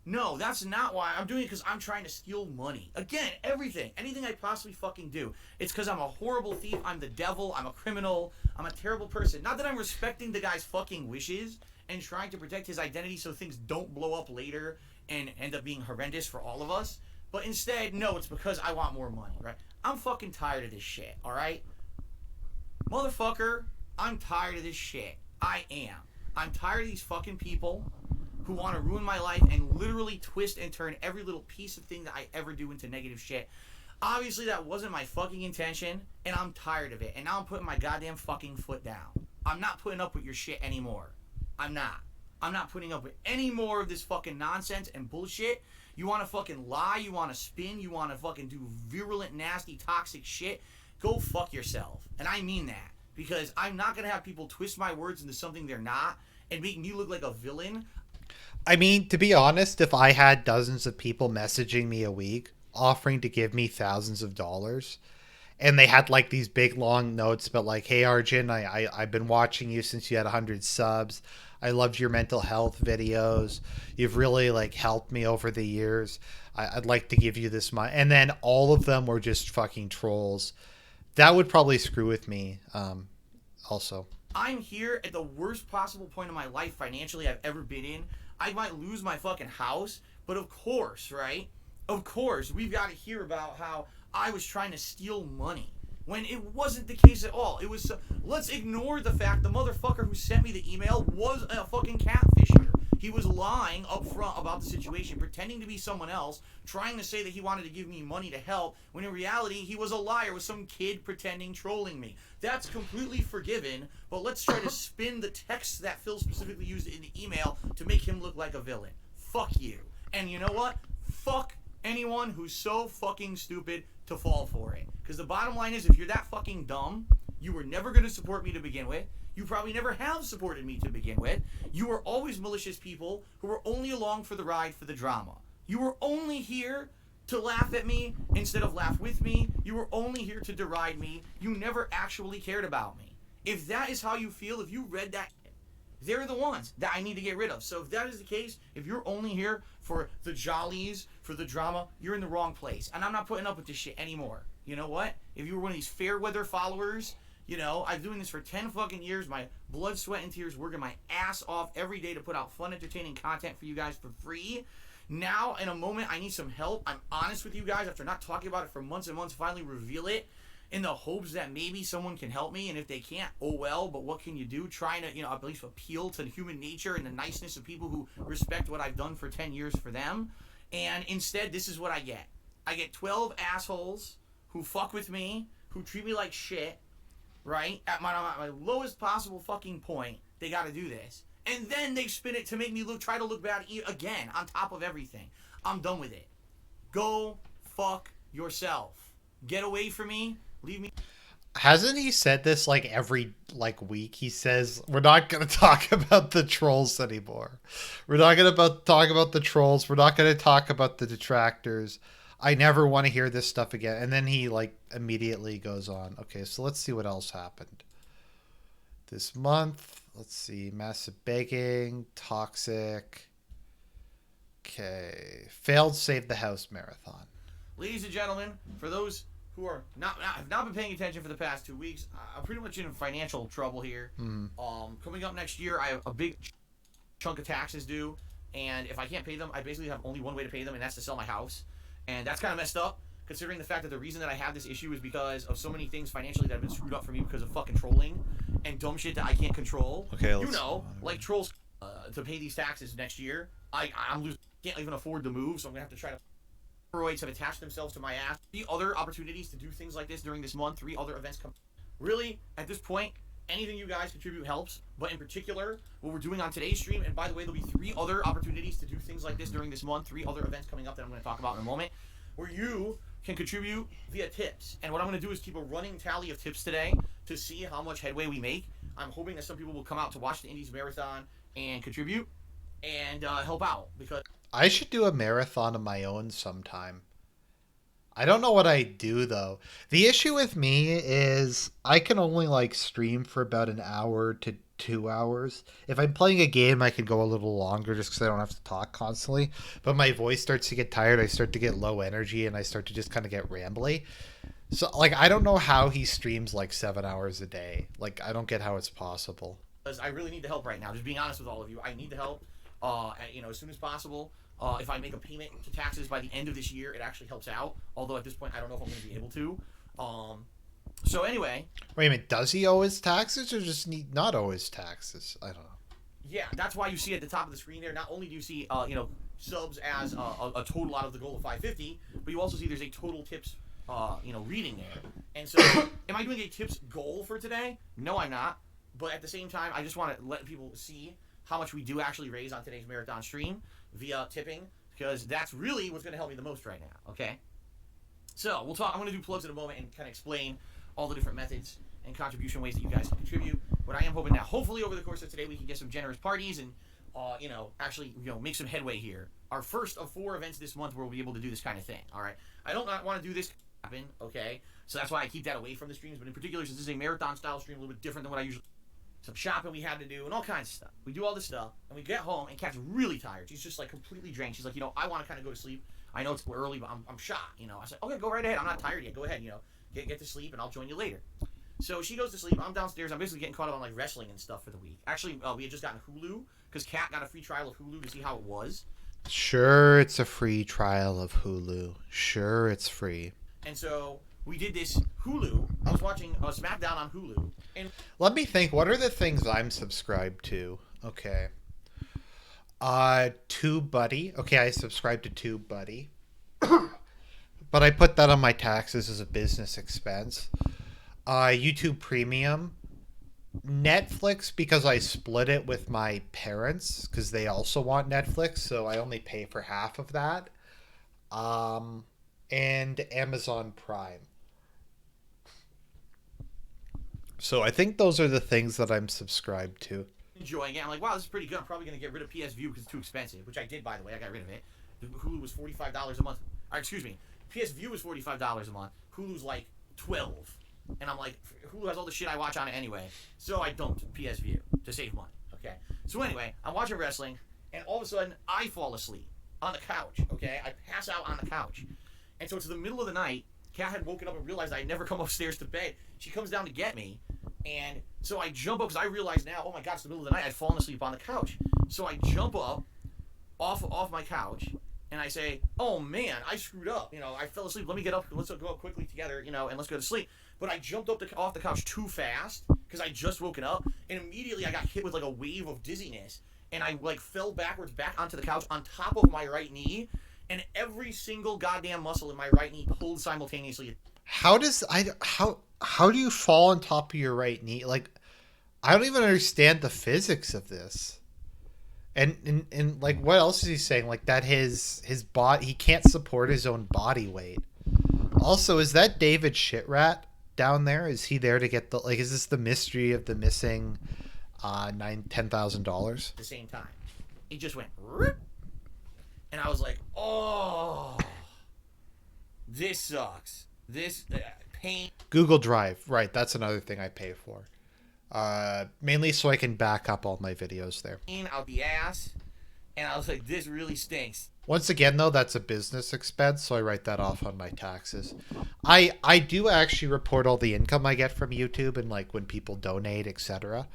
No, that's not why. I'm doing it because I'm trying to steal money. Again, anything I possibly fucking do. It's because I'm a horrible thief, I'm the devil, I'm a criminal, I'm a terrible person. Not that I'm respecting the guy's fucking wishes and trying to protect his identity so things don't blow up later and end up being horrendous for all of us. But instead, no, it's because I want more money, right? I'm fucking tired of this shit, alright? Motherfucker, I'm tired of this shit. I am. I'm tired of these fucking people who want to ruin my life and literally twist and turn every little piece of thing that I ever do into negative shit. Obviously, that wasn't my fucking intention, and I'm tired of it. And now I'm putting my goddamn fucking foot down. I'm not putting up with your shit anymore. I'm not putting up with any more of this fucking nonsense and bullshit. You want to fucking lie, you want to spin, you want to fucking do virulent, nasty, toxic shit. Go fuck yourself. And I mean that. Because I'm not going to have people twist my words into something they're not and make me look like a villain. To be honest, if I had dozens of people messaging me a week offering to give me thousands of dollars, and they had these big long notes about hey Argent, I've been watching you since you had 100 subs. I loved your mental health videos. You've really like helped me over the years. I'd like to give you this money. And then all of them were just fucking trolls. That would probably screw with me. Also, I'm here at the worst possible point in my life financially I've ever been in. I might lose my fucking house, but of course, right? Of course, we've got to hear about how I was trying to steal money when it wasn't the case at all. It was, let's ignore the fact the motherfucker who sent me the email was a fucking catfisher. He was lying up front about the situation, pretending to be someone else, trying to say that he wanted to give me money to help, when in reality, he was a liar with some kid pretending trolling me. That's completely forgiven, but let's try to spin the text that Phil specifically used in the email to make him look like a villain. Fuck you. And you know what? Fuck anyone who's so fucking stupid to fall for it. Because the bottom line is, if you're that fucking dumb, you were never going to support me to begin with. You probably never have supported me to begin with. You were always malicious people who were only along for the ride for the drama. You were only here to laugh at me instead of laugh with me. You were only here to deride me. You never actually cared about me. If that is how you feel, if you read that, they're the ones that I need to get rid of. So if that is the case, if you're only here for the jollies, for the drama, you're in the wrong place. And I'm not putting up with this shit anymore. You know what? If you were one of these fair weather followers, you know, I've been doing this for 10 fucking years. My blood, sweat, and tears, working my ass off every day to put out fun, entertaining content for you guys for free. Now, in a moment, I need some help. I'm honest with you guys. After not talking about it for months and months, finally reveal it in the hopes that maybe someone can help me. And if they can't, oh well, but what can you do? Trying to, you know, at least appeal to human nature and the niceness of people who respect what I've done for 10 years for them. And instead, this is what I get. I get 12 assholes who fuck with me, who treat me like shit, right? At my lowest possible fucking point, they got to do this. And then they spin it to make me try to look bad again, on top of everything. I'm done with it. Go fuck yourself. Get away from me. Leave me. hasn't he said this like every week? He says we're not going to talk about the trolls anymore. We're not going to talk about the trolls. We're not going to talk about the detractors. I never want to hear this stuff again. And then he like immediately goes on. Okay, so let's see what else happened this month. Let's see. Massive begging, toxic. Okay, failed save the house marathon. Ladies and gentlemen, for those who are have not been paying attention for the past 2 weeks, I'm pretty much in financial trouble here. Coming up next year, I have a big chunk of taxes due, and if I can't pay them, I basically have only one way to pay them, and that's to sell my house. And that's kind of messed up, considering the fact that the reason that I have this issue is because of so many things financially that have been screwed up for me because of fucking trolling and dumb shit that I can't control. Okay, you know, like trolls to pay these taxes next year. I'm losing, can't even afford to move, so I'm gonna have to try to. Steroids have attached themselves to my ass. 3 other opportunities to do things like this during this month. 3 other events come. Really, at this point, anything you guys contribute helps. But in particular, what we're doing on today's stream, and by the way, there'll be 3 other opportunities to do things like this during this month. 3 other events coming up that I'm going to talk about in a moment, where you can contribute via tips. And what I'm going to do is keep a running tally of tips today to see how much headway we make. I'm hoping that some people will come out to watch the Indies Marathon and contribute and help out, because I should do a marathon of my own sometime. I don't know what I do though. The issue with me is I can only like stream for about an hour to 2 hours. If I'm playing a game, I can go a little longer just because I don't have to talk constantly. But my voice starts to get tired. I start to get low energy and I start to just kind of get rambly. So like, I don't know how he streams like 7 hours a day. Like, I don't get how it's possible. I really need the help right now. Just being honest with all of you, I need the help. As soon as possible. If I make a payment to taxes by the end of this year, it actually helps out. Although at this point, I don't know if I'm going to be able to. So anyway. Wait a minute. Does he owe his taxes or just not owe his taxes? I don't know. Yeah, that's why you see at the top of the screen there, not only do you see, subs as a total out of the goal of 550, but you also see there's a total tips, reading there. And so, am I doing a tips goal for today? No, I'm not. But at the same time, I just want to let people see how much we do actually raise on today's marathon stream via tipping, because that's really what's going to help me the most right now, okay? So, we'll talk. I'm going to do plugs in a moment and kind of explain all the different methods and contribution ways that you guys can contribute. But I am hoping that hopefully over the course of today we can get some generous parties and, actually, make some headway here. Our first of 4 events this month where we'll be able to do this kind of thing, all right? I don't want to do this happen, okay? So that's why I keep that away from the streams. But in particular, since this is a marathon-style stream, a little bit different than what I usually some shopping we had to do, and all kinds of stuff. We do all this stuff, and we get home, and Kat's really tired. She's just like completely drained. She's like, I want to kind of go to sleep. I know it's early, but I'm shot. I said, okay, go right ahead. I'm not tired yet. Go ahead. Get to sleep, and I'll join you later. So she goes to sleep. I'm downstairs. I'm basically getting caught up on like wrestling and stuff for the week. Actually, we had just gotten Hulu because Kat got a free trial of Hulu to see how it was. Sure, it's a free trial of Hulu. Sure, it's free. And so we did this Hulu. I was watching SmackDown on Hulu. And let me think. What are the things I'm subscribed to? Okay. TubeBuddy. Okay, I subscribe to TubeBuddy. But I put that on my taxes as a business expense. YouTube Premium. Netflix, because I split it with my parents because they also want Netflix, so I only pay for half of that. And Amazon Prime. So I think those are the things that I'm subscribed to. Enjoying it. I'm like, wow, this is pretty good. I'm probably going to get rid of PS View because it's too expensive, which I did, by the way. I got rid of it. Hulu was $45 a month. Excuse me. PS View was $45 a month. Hulu's like $12. And I'm like, Hulu has all the shit I watch on it anyway. So I dumped PS View to save money. Okay. So anyway, I'm watching wrestling, and all of a sudden, I fall asleep on the couch. Okay. I pass out on the couch. And so it's the middle of the night. Kat had woken up and realized I had never come upstairs to bed. She comes down to get me. And so I jump up because I realize now, oh my God, it's the middle of the night. I'd fallen asleep on the couch. So I jump up off my couch. And I say, oh man, I screwed up. I fell asleep. Let me get up. Let's go up quickly together, and let's go to sleep. But I jumped up off the couch too fast because I just woken up. And immediately I got hit with like a wave of dizziness. And I like fell backwards back onto the couch on top of my right knee. And every single goddamn muscle in my right knee pulled simultaneously. How do you fall on top of your right knee? Like, I don't even understand the physics of this. And like, what else is he saying? Like that his body, he can't support his own body weight. Also, is that David Shitrat down there? Is he there to get is this the mystery of the missing $10,000? At the same time, he just went rip, and I was like, oh, this sucks. This pain. Google Drive, right? That's another thing I pay for. Mainly so I can back up all my videos there. Out the ass, and I was like, this really stinks. Once again, though, that's a business expense, so I write that off on my taxes. I do actually report all the income I get from YouTube and like when people donate, etc.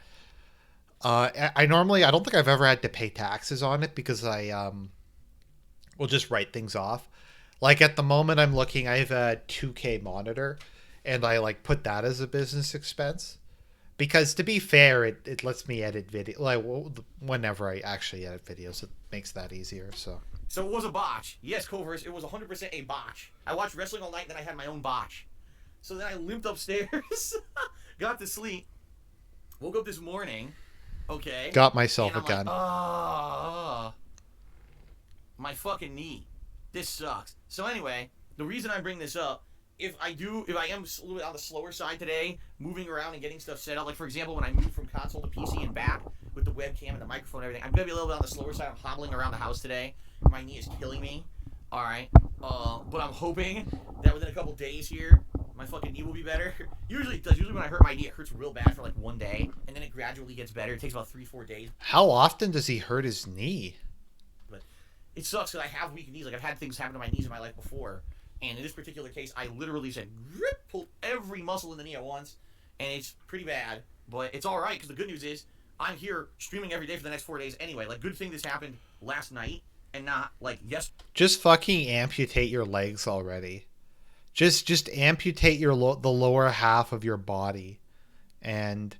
I don't think I've ever had to pay taxes on it because I will just write things off. Like at the moment I'm looking, I have a 2K monitor, and I like put that as a business expense. Because to be fair, it lets me edit video. Like whenever I actually edit videos, it makes that easier. So it was a botch. Yes, Covers, it was 100% a botch. I watched wrestling all night, and then I had my own botch. So then I limped upstairs, got to sleep, woke up this morning. Okay. Got myself a gun. Like, my fucking knee. This sucks. So anyway, the reason I bring this up. If I am a little bit on the slower side today, moving around and getting stuff set up, like for example, when I move from console to PC and back with the webcam and the microphone and everything, I'm going to be a little bit on the slower side. I'm hobbling around the house today. My knee is killing me. All right. But I'm hoping that within a couple days here, my fucking knee will be better. Usually it does. Usually when I hurt my knee, it hurts real bad for like one day, and then it gradually gets better. It takes about 3-4 days. How often does he hurt his knee? But it sucks because I have weak knees. Like I've had things happen to my knees in my life before. And in this particular case, I literally said, grip, pulled every muscle in the knee at once. And it's pretty bad. But it's all right, because the good news is, I'm here streaming every day for the next 4 days anyway. Like, good thing this happened last night, and not, like, yes. Just fucking amputate your legs already. Just amputate the lower half of your body. And,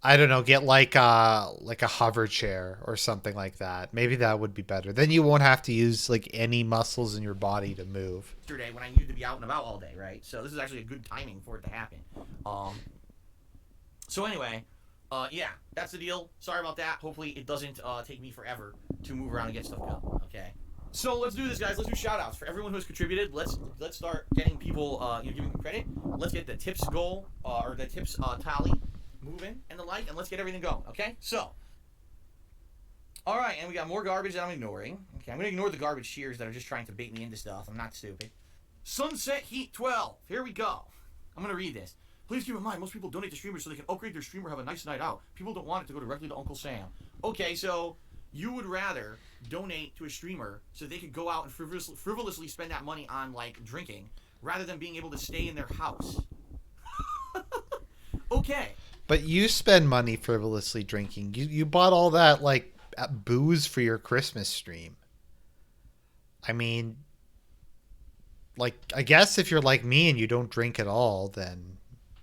I don't know, get like a hover chair or something like that. Maybe that would be better. Then you won't have to use like any muscles in your body to move. Yesterday when I needed to be out and about all day, right? So this is actually a good timing for it to happen. So anyway, yeah, that's the deal. Sorry about that. Hopefully it doesn't take me forever to move around and get stuff done. Okay. So let's do this, guys. Let's do shout-outs for everyone who has contributed. Let's start getting people, giving them credit. Let's get the tips goal or the tips tally moving and the like, and let's get everything going. Okay. So. All right, and we got more garbage that I'm ignoring. Okay, I'm gonna ignore the garbage cheers that are just trying to bait me into stuff. I'm not stupid. Sunset Heat 12. Here we go. I'm gonna read this. Please keep in mind, most people donate to streamers so they can upgrade their stream or have a nice night out. People don't want it to go directly to Uncle Sam. Okay, so you would rather donate to a streamer so they could go out and frivolously spend that money on, like, drinking, rather than being able to stay in their house. Okay. But you spend money frivolously drinking. You bought all that, like, booze for your Christmas stream. I mean, like, I guess if you're like me and you don't drink at all, then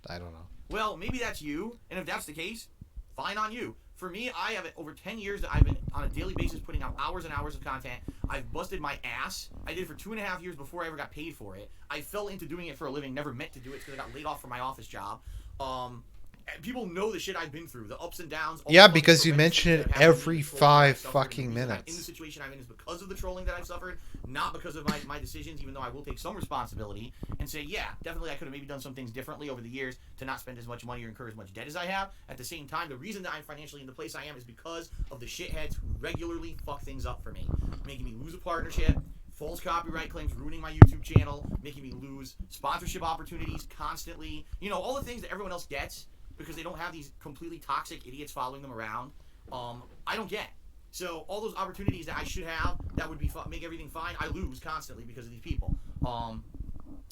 I don't know. Well, maybe that's you, and if that's the case, fine on you. For me, I have over 10 years that I've been on a daily basis putting out hours and hours of content. I've busted my ass. I did it for 2.5 years before I ever got paid for it. I fell into doing it for a living, never meant to do it because I got laid off from my office job. People know the shit I've been through, the ups and downs. Yeah, because you mention it every 5 fucking minutes. In the situation I'm in is because of the trolling that I've suffered, not because of my decisions, even though I will take some responsibility and say, yeah, definitely I could have maybe done some things differently over the years to not spend as much money or incur as much debt as I have. At the same time, the reason that I'm financially in the place I am is because of the shitheads who regularly fuck things up for me, making me lose a partnership, false copyright claims, ruining my YouTube channel, making me lose sponsorship opportunities constantly. You know, all the things that everyone else gets because they don't have these completely toxic idiots following them around. I don't get. So all those opportunities that I should have that would be make everything fine, I lose constantly because of these people.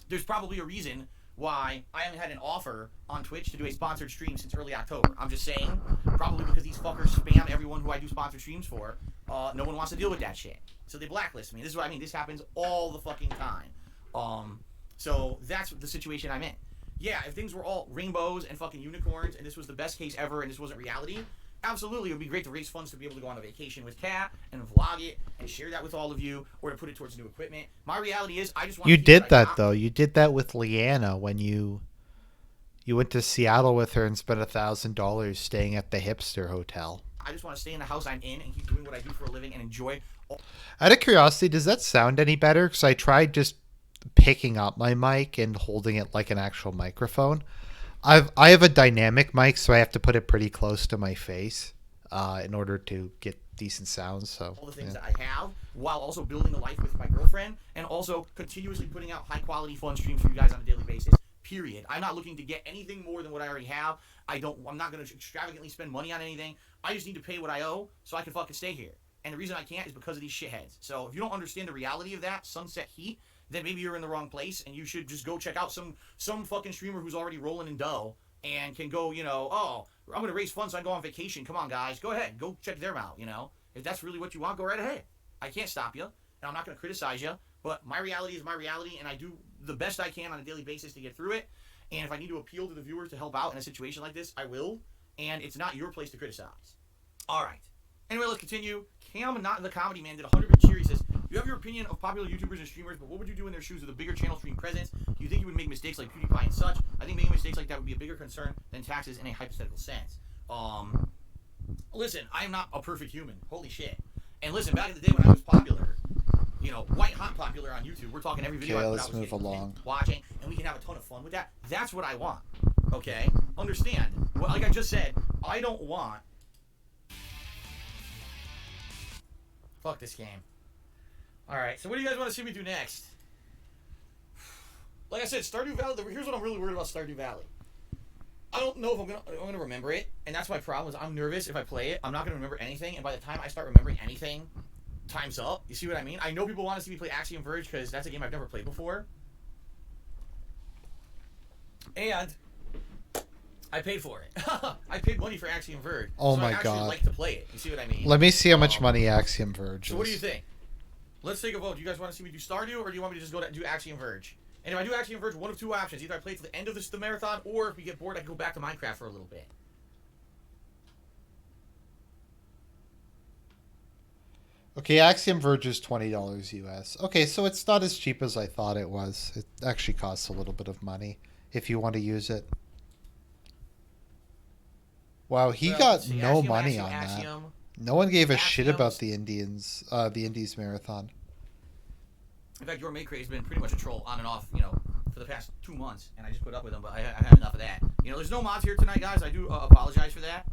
There's probably a reason why I haven't had an offer on Twitch to do a sponsored stream since early October. I'm just saying, probably because these fuckers spam everyone who I do sponsored streams for. No one wants to deal with that shit. So they blacklist me. This is what I mean. This happens all the fucking time. So that's the situation I'm in. Yeah, if things were all rainbows and fucking unicorns and this was the best case ever and this wasn't reality, absolutely it would be great to raise funds to be able to go on a vacation with Kat and vlog it and share that with all of you or to put it towards new equipment. My reality is I just want You did that though. You did that with Leanna when you went to Seattle with her and spent $1,000 staying at the hipster hotel. I just want to stay in the house I'm in and keep doing what I do for a living and enjoy. Out of curiosity, does that sound any better? Because I tried just picking up my mic and holding it like an actual microphone. I have a dynamic mic, so I have to put it pretty close to my face in order to get decent sounds. So all the things that I have, while also building a life with my girlfriend, and also continuously putting out high quality fun streams for you guys on a daily basis. Period. I'm not looking to get anything more than what I already have. I'm not going to extravagantly spend money on anything. I just need to pay what I owe so I can fucking stay here. And the reason I can't is because of these shitheads. So if you don't understand the reality of that, Sunset Heat, then maybe you're in the wrong place and you should just go check out some fucking streamer who's already rolling in dough and can go, you know, oh, I'm going to raise funds so I can go on vacation. Come on, guys. Go ahead. Go check them out, you know. If that's really what you want, go right ahead. I can't stop you, and I'm not going to criticize you, but my reality is my reality, and I do the best I can on a daily basis to get through it. And if I need to appeal to the viewers to help out in a situation like this, I will. And it's not your place to criticize. All right. Anyway, let's continue. Cam, not the comedy man, did 100 cheer. He says, you have your opinion of popular YouTubers and streamers, but what would you do in their shoes with a bigger channel stream presence? Do you think you would make mistakes like PewDiePie and such? I think making mistakes like that would be a bigger concern than taxes in a hypothetical sense. Listen, I am not a perfect human. Holy shit. And listen, back in the day when I was popular, you know, white hot popular on YouTube, we're talking every video I put let's out was move along. Watching, and we can have a ton of fun with that. That's what I want. Okay? Understand. Well, like I just said, I don't want... Fuck this game. Alright, so what do you guys want to see me do next? Like I said, Stardew Valley, here's what I'm really worried about Stardew Valley. I don't know if I'm gonna remember it, and that's my problem, is I'm nervous if I play it, I'm not gonna remember anything, and by the time I start remembering anything, time's up. You see what I mean? I know people want to see me play Axiom Verge, because that's a game I've never played before. And I paid for it. I paid money for Axiom Verge. Oh so my I actually God. like to play it. You see what I mean? Let me see how much money Axiom Verge is. So what do you think? Let's take a vote. Do you guys want to see me do Stardew, or do you want me to just go do Axiom Verge? And if I do Axiom Verge, one of two options. Either I play to the end of the marathon, or if we get bored, I can go back to Minecraft for a little bit. Okay, Axiom Verge is $20 US. Okay, so it's not as cheap as I thought it was. It actually costs a little bit of money if you want to use it. Wow, he got no money on that. No one gave a shit about the Indies marathon. In fact, your Maycray has been pretty much a troll on and off, you know, for the past 2 months, and I just put up with him, but I had enough of that. You know, there's no mods here tonight, guys. I do apologize for that.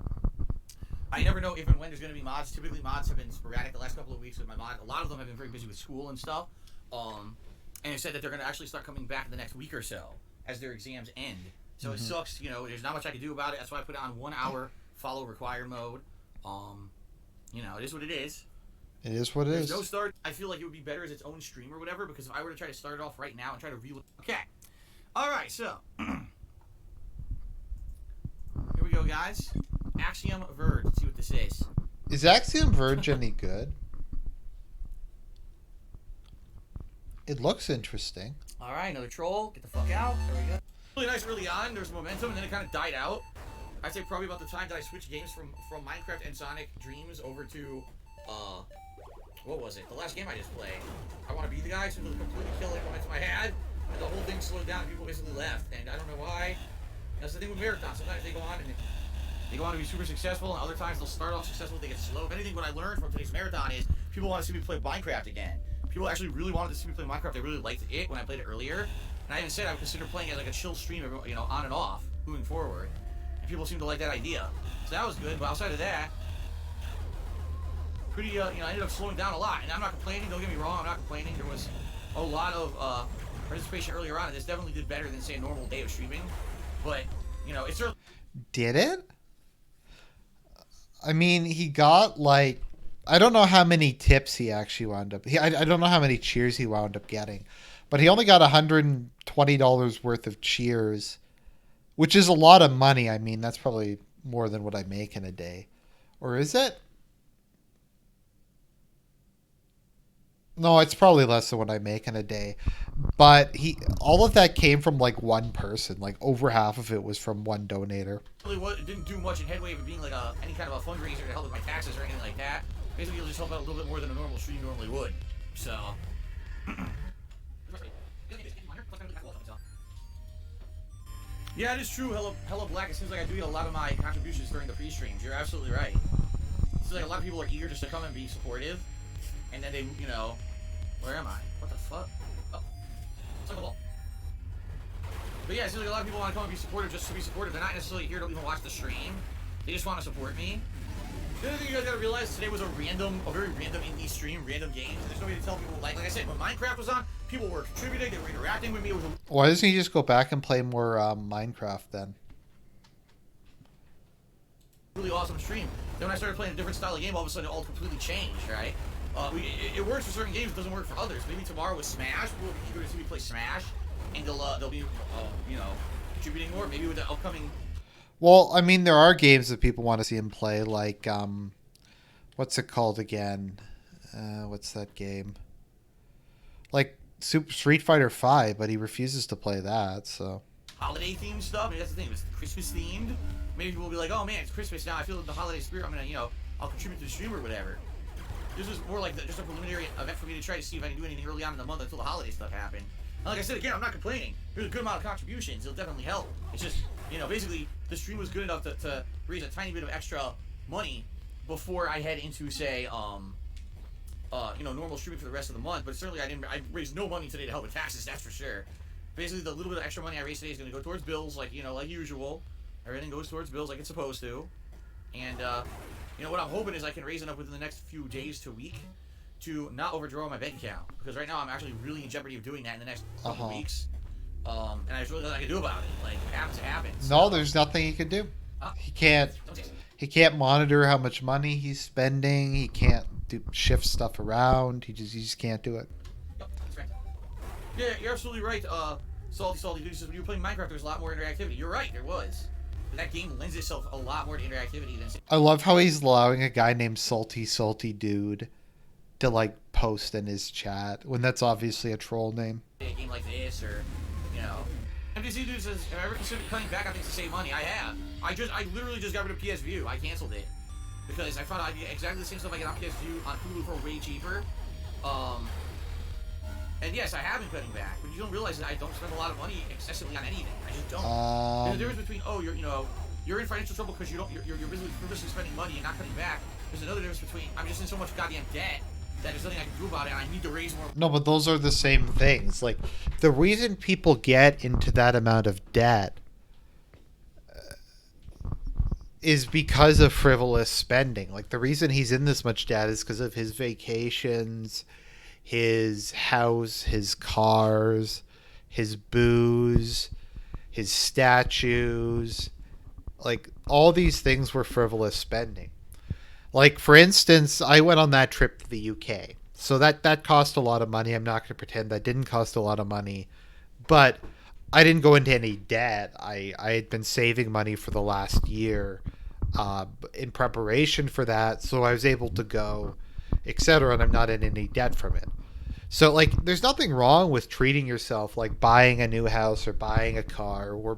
I never know if and when there's going to be mods. Typically, mods have been sporadic the last couple of weeks with my mod. A lot of them have been very busy with school and stuff. And they said that they're going to actually start coming back in the next week or so as their exams end. So it sucks, you know, there's not much I can do about it. That's why I put it on 1 hour follow required mode. You know, it is what it is. It is what it There's is. no start. I feel like it would be better as its own stream or whatever, because if I were to try to start it off right now and try to reload. Okay. Alright, so. Here we go, guys. Axiom Verge. Let's see what this is. Is Axiom Verge any good? It looks interesting. Alright, another troll. Get the fuck out. There we go. Really nice early on. There's momentum, and then it kind of died out. I'd say probably about the time that I switched games from Minecraft and Sonic Dreams over to, what was it? The last game I just played. I Want to Be the Guy, so it was completely killing momentum I had, and the whole thing slowed down, and people basically left, and I don't know why. That's the thing with marathons. Sometimes they go on and they go on to be super successful, and other times they'll start off successful, they get slow. If anything, what I learned from today's marathon is people want to see me play Minecraft again. People actually really wanted to see me play Minecraft. They really liked it when I played it earlier. And I even said I would consider playing it as like a chill stream, you know, on and off, moving forward. And people seem to like that idea. So that was good, but outside of that, pretty, you know, I ended up slowing down a lot. And I'm not complaining, don't get me wrong, I'm not complaining. There was a lot of participation earlier on, and this definitely did better than, say, a normal day of streaming. But, you know, it's certainly... Did it? I mean, he got like, I don't know how many tips he actually wound up. I don't know how many cheers he wound up getting, but he only got $120 worth of cheers, which is a lot of money. I mean, that's probably more than what I make in a day, or is it? No, it's probably less than what I make in a day. But all of that came from like one person. Like over half of it was from one donator. It didn't do much in headway of it being like any kind of a fundraiser to help with my taxes or anything like that. Basically, it'll just help out a little bit more than a normal stream normally would. So. Yeah, it is true. Hello Black. It seems like I do get a lot of my contributions during the pre-streams. You're absolutely right. It seems like a lot of people are eager just to come and be supportive, and then they, you know, where am I? What the fuck? Oh, it's like a ball. But yeah, it seems like a lot of people want to come and be supportive just to be supportive. They're not necessarily here to even watch the stream. They just want to support me. The other thing you guys gotta realize, today was a very random indie stream, random games. There's no way to tell people, like I said, when Minecraft was on, people were contributing, they were interacting with me. It was Why doesn't he just go back and play more Minecraft then? really awesome stream. Then when I started playing a different style of game, all of a sudden it all completely changed, right? It works for certain games, it doesn't work for others. Maybe tomorrow with Smash, people will be eager to see me play Smash, and they'll be, you know, contributing more. Maybe with the upcoming... Well, I mean, there are games that people want to see him play, like, what's it called again? What's that game? Like Street Fighter V, but he refuses to play that, so... Holiday themed stuff. Maybe that's the thing. It's Christmas themed. Maybe people will be like, "Oh man, it's Christmas now. I feel the holiday spirit. I'm gonna, you know, I'll contribute to the stream or whatever." This is more like just a preliminary event for me to try to see if I can do anything early on in the month until the holiday stuff happened. And like I said again, I'm not complaining. There's a good amount of contributions. It'll definitely help. It's just, you know, basically the stream was good enough to raise a tiny bit of extra money before I head into, say, you know, normal streaming for the rest of the month. But certainly I raised no money today to help with taxes. That's for sure. Basically, the little bit of extra money I raised today is going to go towards bills, like, you know, like usual. Everything goes towards bills like it's supposed to. And, you know, what I'm hoping is I can raise enough within the next few days to week to not overdraw my bank account. Because right now I'm actually really in jeopardy of doing that in the next couple weeks. And there's really nothing I can do about it. Like, it happens, it happens. No, there's nothing he can do. He can't monitor how much money he's spending. He can't shift stuff around. He just can't do it. Yep, that's right. Yeah, you're absolutely right. Salty Dude says when you were playing Minecraft, there was a lot more interactivity. You're right, there was. But that game lends itself a lot more to interactivity than... I love how he's allowing a guy named Salty Dude to, like, post in his chat, when that's obviously a troll name. A game like this, or, you know... MDC Dude says, have I ever considered cutting back on things to save money? I have. I literally just got rid of PS View. I canceled it. Because I found out I get exactly the same stuff I get on PS View on Hulu for way cheaper. And yes, I have been cutting back, but you don't realize that I don't spend a lot of money excessively on anything. I just don't. There's a difference between, oh, you're in financial trouble because you're purposely spending money and not cutting back. There's another difference between, I'm just in so much goddamn debt that there's nothing I can do about it, and I need to raise more. No, but those are the same things. Like, the reason people get into that amount of debt is because of frivolous spending. Like, the reason he's in this much debt is because of his vacations, his house, his cars, his booze, his statues. Like, all these things were frivolous spending. Like, for instance, I went on that trip to the UK. So that cost a lot of money. I'm not going to pretend that didn't cost a lot of money. But I didn't go into any debt. I had been saving money for the last year in preparation for that. So I was able to go, etc. And I'm not in any debt from it. So, like, there's nothing wrong with treating yourself, like buying a new house or buying a car or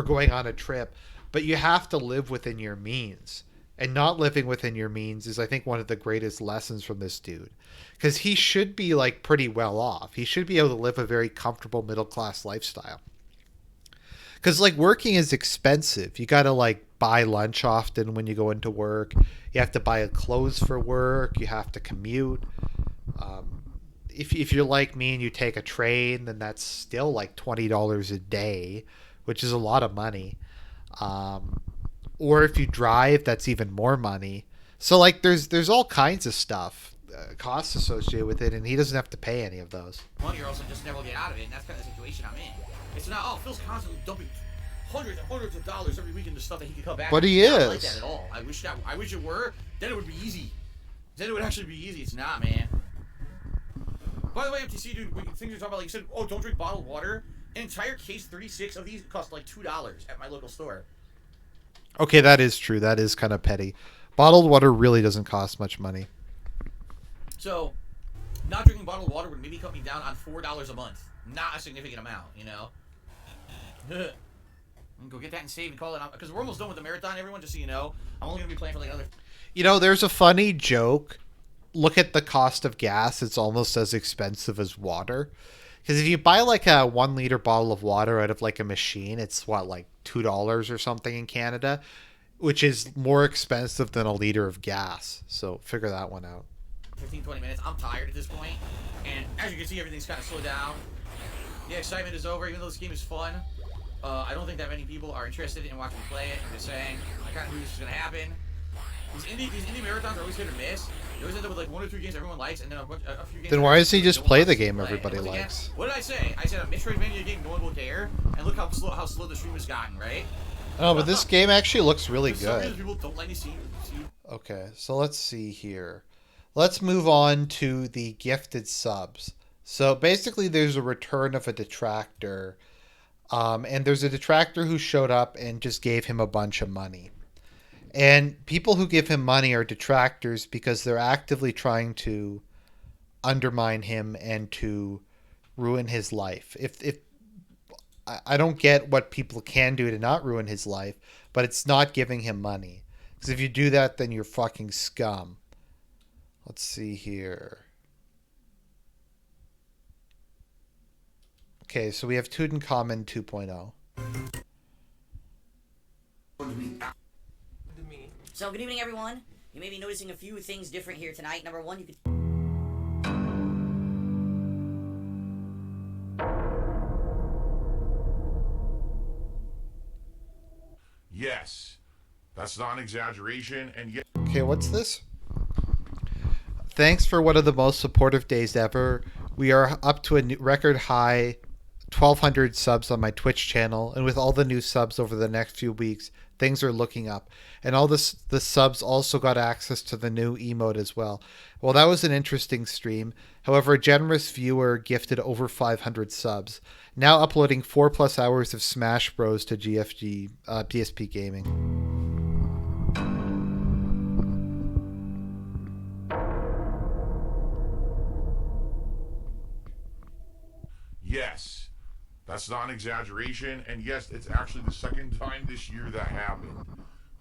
going on a trip. But you have to live within your means. And not living within your means is, I think, one of the greatest lessons from this dude. Because he should be, like, pretty well off. He should be able to live a very comfortable middle-class lifestyle. Because, like, working is expensive. You got to, like, buy lunch often when you go into work. You have to buy clothes for work. You have to commute. If you're like me and you take a train, then that's still, like, $20 a day, which is a lot of money. Or if you drive, that's even more money. So, like, there's all kinds of stuff, costs associated with it, and he doesn't have to pay any of those. Money, or else I just never get out of it, and that's kind of the situation I'm in. It's not, oh, Phil's constantly dumping hundreds and hundreds of dollars every week into stuff that he could come back. But he It's not is. like that at all. I wish it were. Then it would be easy. Then it would actually be easy. It's not, man. By the way, MTC, dude, things you're talking about, like you said, oh, don't drink bottled water. An entire case, 36 of these, cost like $2 at my local store. Okay, that is true. That is kind of petty. Bottled water really doesn't cost much money. So, not drinking bottled water would maybe cut me down on $4 a month. Not a significant amount, you know? Go get that and save and call it out. Because we're almost done with the marathon, everyone, just so you know. I'm only going to be playing for like another... You know, there's a funny joke. Look at the cost of gas. It's almost as expensive as water. Because if you buy like a 1 liter bottle of water out of like a machine, it's what, like $2 or something in Canada, which is more expensive than a liter of gas. So figure that one out. 15, 20 minutes. I'm tired at this point. And as you can see, everything's kind of slowed down. The excitement is over, even though this game is fun. I don't think that many people are interested in watching me play it. I'm just saying, I kind of knew this was going to happen. These indie marathons are always hit or miss. They always end up with like 1 or 2 games everyone likes, and then a few games... Then why does he just no play one the wants to game play. everybody And once again, likes? what did I say? I said a Metroidvania game no one will dare, and look how slow the stream has gotten, right? Oh, but this game actually looks really For some reason, good. people don't let me see. Okay, so let's see here. Let's move on to the gifted subs. So basically there's a return of a detractor. And there's a detractor who showed up and just gave him a bunch of money. And people who give him money are detractors because they're actively trying to undermine him and to ruin his life. If I don't get what people can do to not ruin his life, but it's not giving him money. Because if you do that, then you're fucking scum. Let's see here. Okay, so we have Tutankhamun 2.0. So, good evening, everyone. You may be noticing a few things different here tonight. Number one, you could... Yes, that's not an exaggeration, and yet... Okay, what's this? Thanks for one of the most supportive days ever. We are up to a new record high 1,200 subs on my Twitch channel, and with all the new subs over the next few weeks, things are looking up. And all the subs also got access to the new emote as well. Well, that was an interesting stream. However, a generous viewer gifted over 500 subs. Now uploading 4+ hours of Smash Bros to DSP Gaming. Yes, that's not an exaggeration, and yes, it's actually the second time this year that happened.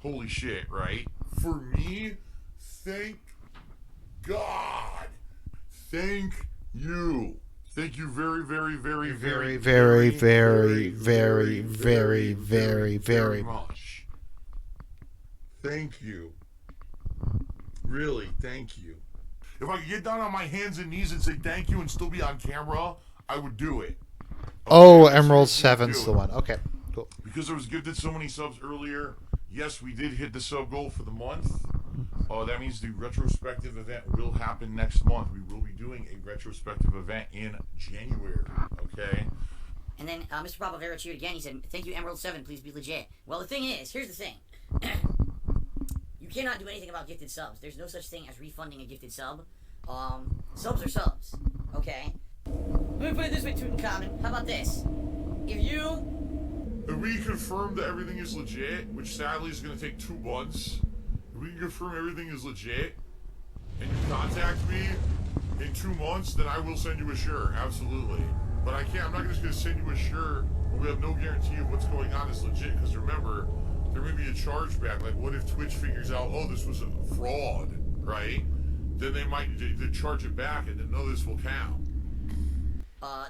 Holy shit, right? For me, thank God. Thank you. Thank you very, very, very, very, very, very, very, very, very, very much. Thank you. Really, thank you. If I could get down on my hands and knees and say thank you and still be on camera, I would do it. Oh, Okay, Emerald so let's 7's do the it. one. Okay, cool. Because I was gifted so many subs earlier, yes, we did hit the sub goal for the month. That means the retrospective event will happen next month. We will be doing a retrospective event in January, okay? And then Mr. Papavera cheered again. He said, "Thank you, Emerald 7. Please be legit." Well, the thing is, here's the thing. You cannot do anything about gifted subs. There's no such thing as refunding a gifted sub. Subs are subs. Okay? Let me put it this way, Tutankhamun. How about this? If we confirm that everything is legit, which sadly is going to take 2 months, if we can confirm everything is legit, and you contact me in 2 months, then I will send you a shirt, absolutely. But I'm not just going to send you a shirt when we have no guarantee of what's going on is legit, because remember, there may be a chargeback. Like, what if Twitch figures out, oh, this was a fraud, right? Then they might charge it back, and then no, this will count.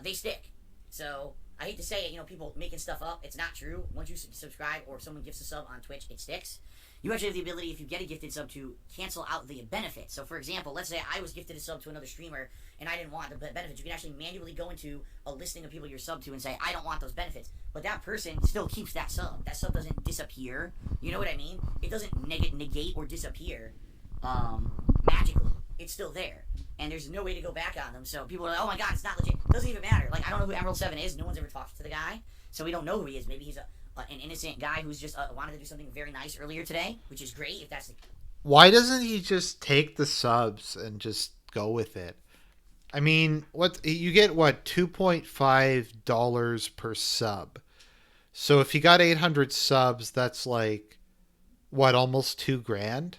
They stick. So, I hate to say it, people making stuff up, it's not true. Once you subscribe or if someone gifts a sub on Twitch, it sticks. You actually have the ability, if you get a gifted sub, to cancel out the benefits. So, for example, let's say I was gifted a sub to another streamer and I didn't want the benefits. You can actually manually go into a listing of people you're sub to and say, I don't want those benefits. But that person still keeps that sub. That sub doesn't disappear. You know what I mean? It doesn't negate or disappear magically. It's still there. And there's no way to go back on them. So people are like, oh my god, it's not legit. It doesn't even matter. Like, I don't know who Emerald 7 is. No one's ever talked to the guy. So we don't know who he is. Maybe he's an innocent guy who's just wanted to do something very nice earlier today, which is great if that's the... Why doesn't he just take the subs and just go with it? I mean, you get $2.5 per sub. So if you got 800 subs, that's like almost $2,000?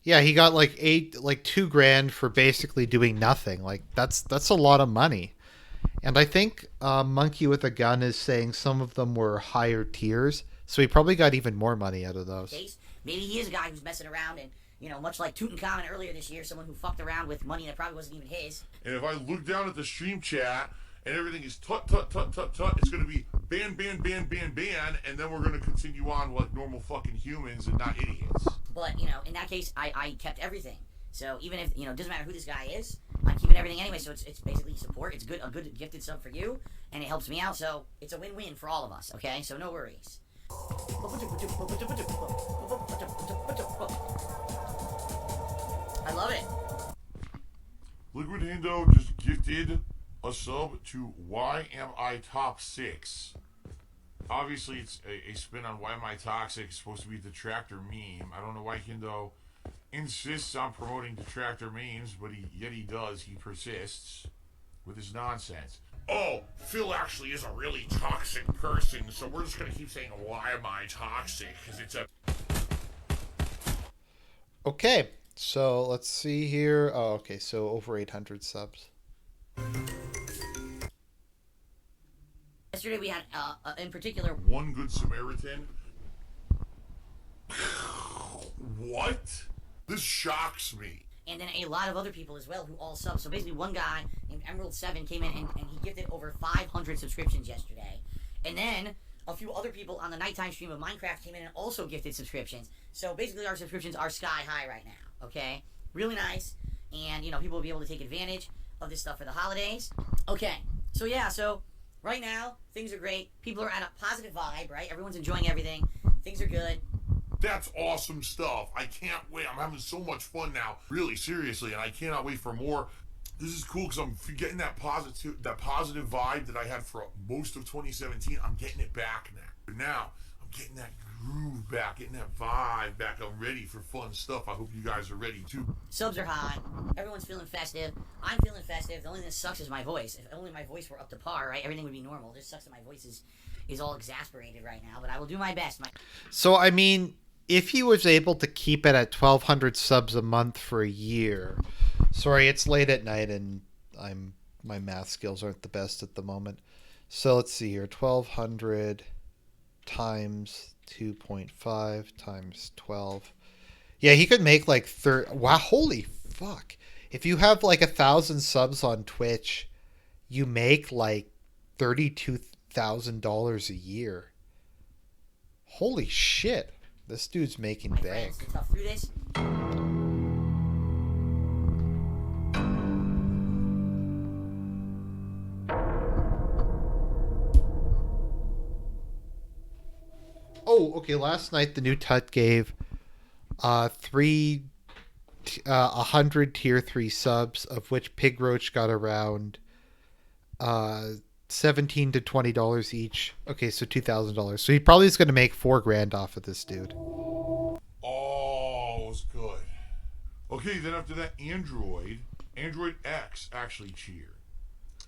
Yeah, he got like $2,000 for basically doing nothing. Like that's a lot of money. And I think Monkey with a Gun is saying some of them were higher tiers, so he probably got even more money out of those. Maybe he is a guy who's messing around and, much like Tutankhamun earlier this year, someone who fucked around with money that probably wasn't even his. And if I look down at the stream chat and everything is tut, tut, tut, tut, tut, it's going to be ban, ban, ban, ban, ban, and then we're going to continue on like normal fucking humans and not idiots. But, in that case, I kept everything. So even if, it doesn't matter who this guy is, I'm keeping everything anyway, so it's basically support. It's a good gifted sub for you, and it helps me out, so it's a win-win for all of us, okay? So no worries. I love it. Liquid Hindo just gifted a sub to Why Am I Top 6. Obviously, it's a spin on Why Am I Toxic. It's supposed to be a detractor meme. I don't know why Hindo insists on promoting detractor memes, but yet he does. He persists with his nonsense. Oh, Phil actually is a really toxic person, so we're just going to keep saying, why am I toxic? Because it's a... Okay, so let's see here. Oh, okay, so over 800 subs. Yesterday we had, in particular... One Good Samaritan. What? This shocks me. And then a lot of other people as well who all sub. So basically one guy named Emerald 7 came in and he gifted over 500 subscriptions yesterday. And then a few other people on the nighttime stream of Minecraft came in and also gifted subscriptions. So basically our subscriptions are sky high right now, okay? Really nice. And, people will be able to take advantage of this stuff for the holidays. Okay, so yeah, so right now things are great. People are at a positive vibe, right? Everyone's enjoying everything. Things are good. That's awesome stuff. I can't wait. I'm having so much fun now. Really, seriously, and I cannot wait for more. This is cool because I'm getting that positive vibe that I had for most of 2017. I'm getting it back now. Now, I'm getting that groove back, getting that vibe back. I'm ready for fun stuff. I hope you guys are ready too. Subs are high. Everyone's feeling festive. I'm feeling festive. The only thing that sucks is my voice. If only my voice were up to par, right? Everything would be normal. It just sucks that my voice is all exasperated right now, but I will do my best. So, I mean, if he was able to keep it at 1,200 subs a month for a year, sorry, it's late at night and my math skills aren't the best at the moment. So let's see here, 1,200 times 2.5 times 12. Yeah, he could make like wow, holy fuck! If you have like 1,000 subs on Twitch, you make like $32,000 a year. Holy shit! This dude's making bank. Through this. Oh, okay. Last night the new Tut gave 100 tier 3 subs, of which Pig Roach got around Uh, $17 to $20 each. Okay, so $2,000. So he probably is going to make $4,000 off of this dude. Oh, it was good. Okay, then after that, Android X actually cheered.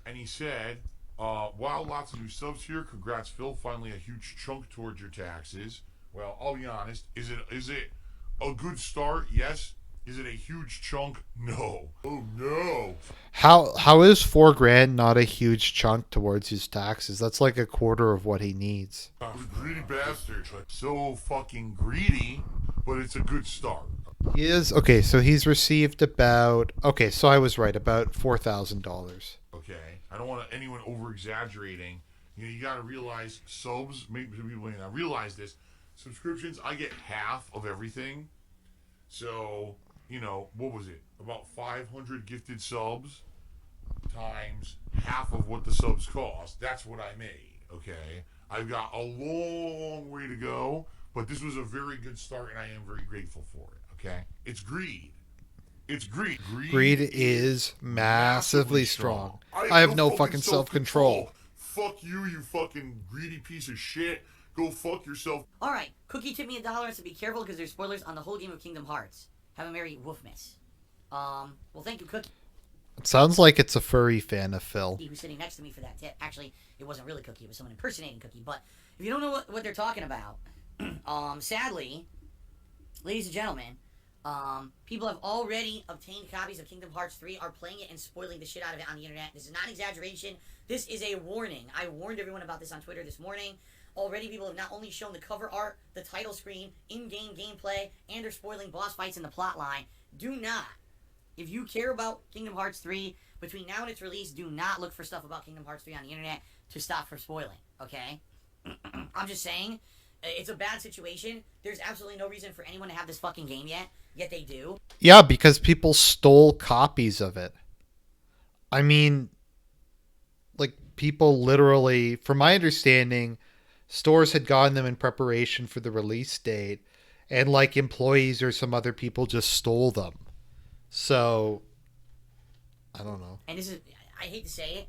And he said, wow, lots of new subs here. Congrats, Phil. Finally a huge chunk towards your taxes. Well, I'll be honest. Is it a good start? Yes. Is it a huge chunk? No. Oh, no. How is $4,000 not a huge chunk towards his taxes? That's like a quarter of what he needs. Greedy bastard. So fucking greedy, but it's a good start. He is okay. So he's received about So I was right, about $4,000. Okay, I don't want anyone over exaggerating. You got to realize subs. Maybe people may not realize this. Subscriptions, I get half of everything. So what was it? About 500 gifted subs times half of what the subs cost. That's what I made. Okay, I've got a long way to go, but this was a very good start, and I am very grateful for it. Okay, it's greed. It's greed. Greed is massively strong. I have no fucking self-control. Fuck you, you fucking greedy piece of shit. Go fuck yourself. Alright, Cookie tipped me $1 and said be careful because there's spoilers on the whole game of Kingdom Hearts. Have a merry Wolfmas. Well, thank you, Cookie. It sounds like it's a furry fan of Phil. Who's sitting next to me for that tip. Actually, it wasn't really Cookie, it was someone impersonating Cookie. But if you don't know what they're talking about, sadly, ladies and gentlemen, people have already obtained copies of Kingdom Hearts 3, are playing it and spoiling the shit out of it on the internet. This is not an exaggeration. This is a warning. I warned everyone about this on Twitter this morning. Already people have not only shown the cover art, the title screen, in-game gameplay, and are spoiling boss fights in the plot line. Do not. If you care about Kingdom Hearts 3, between now and its release, do not look for stuff about Kingdom Hearts 3 on the internet to stop for spoiling, okay? I'm just saying, it's a bad situation. There's absolutely no reason for anyone to have this fucking game yet they do. Yeah, because people stole copies of it. I mean, like, people literally, from my understanding, stores had gotten them in preparation for the release date, and like employees or some other people just stole them. So, I don't know. And this is, I hate to say it,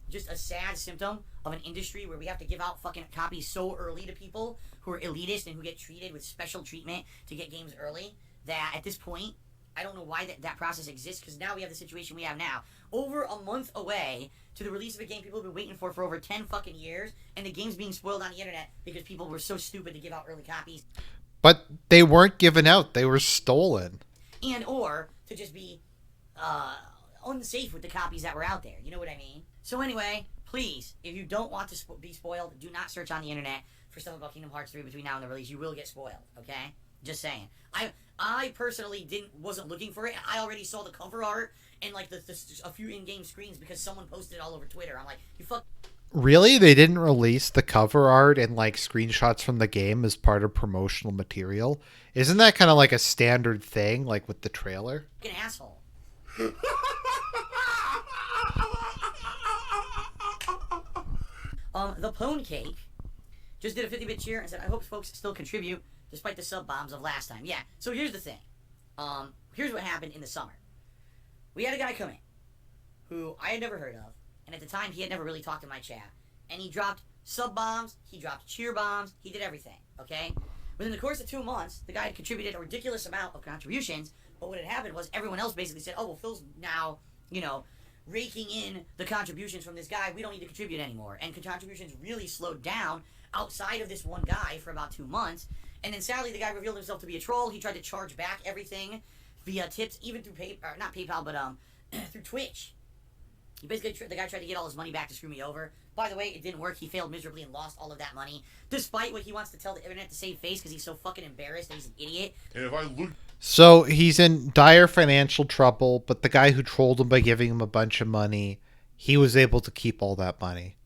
just a sad symptom of an industry where we have to give out fucking copies so early to people who are elitist and who get treated with special treatment to get games early, that at this point, I don't know why that process exists, because now we have the situation we have now. Over a month away to the release of a game people have been waiting for over 10 fucking years, and the game's being spoiled on the internet because people were so stupid to give out early copies. But they weren't given out. They were stolen. And or to just be unsafe with the copies that were out there. You know what I mean? So anyway, please, if you don't want to be spoiled, do not search on the internet for stuff about Kingdom Hearts 3 between now and the release. You will get spoiled, okay? Just saying. I personally wasn't looking for it. I already saw the cover art and like a few in-game screens because someone posted it all over Twitter. I'm like, you fuck. Really? They didn't release the cover art and like screenshots from the game as part of promotional material? Isn't that kind of like a standard thing, like with the trailer? Fucking asshole. The Pone Cake just did a 50-bit cheer and said, I hope folks still contribute despite the sub bombs of last time. Yeah, so here's the thing. Here's what happened in the summer. We had a guy come in who I had never heard of, and at the time he had never really talked in my chat. And he dropped sub bombs, he dropped cheer bombs, he did everything, okay? Within the course of 2 months, the guy had contributed a ridiculous amount of contributions, but what had happened was everyone else basically said, oh, well, Phil's now, raking in the contributions from this guy, we don't need to contribute anymore. And contributions really slowed down outside of this one guy for about 2 months. And then sadly, the guy revealed himself to be a troll. He tried to charge back everything via tips, even through not PayPal, but through Twitch. He basically, the guy tried to get all his money back to screw me over. By the way, it didn't work. He failed miserably and lost all of that money, despite what he wants to tell the internet to save face because he's so fucking embarrassed and he's an idiot. And if I look... So he's in dire financial trouble, but the guy who trolled him by giving him a bunch of money, he was able to keep all that money.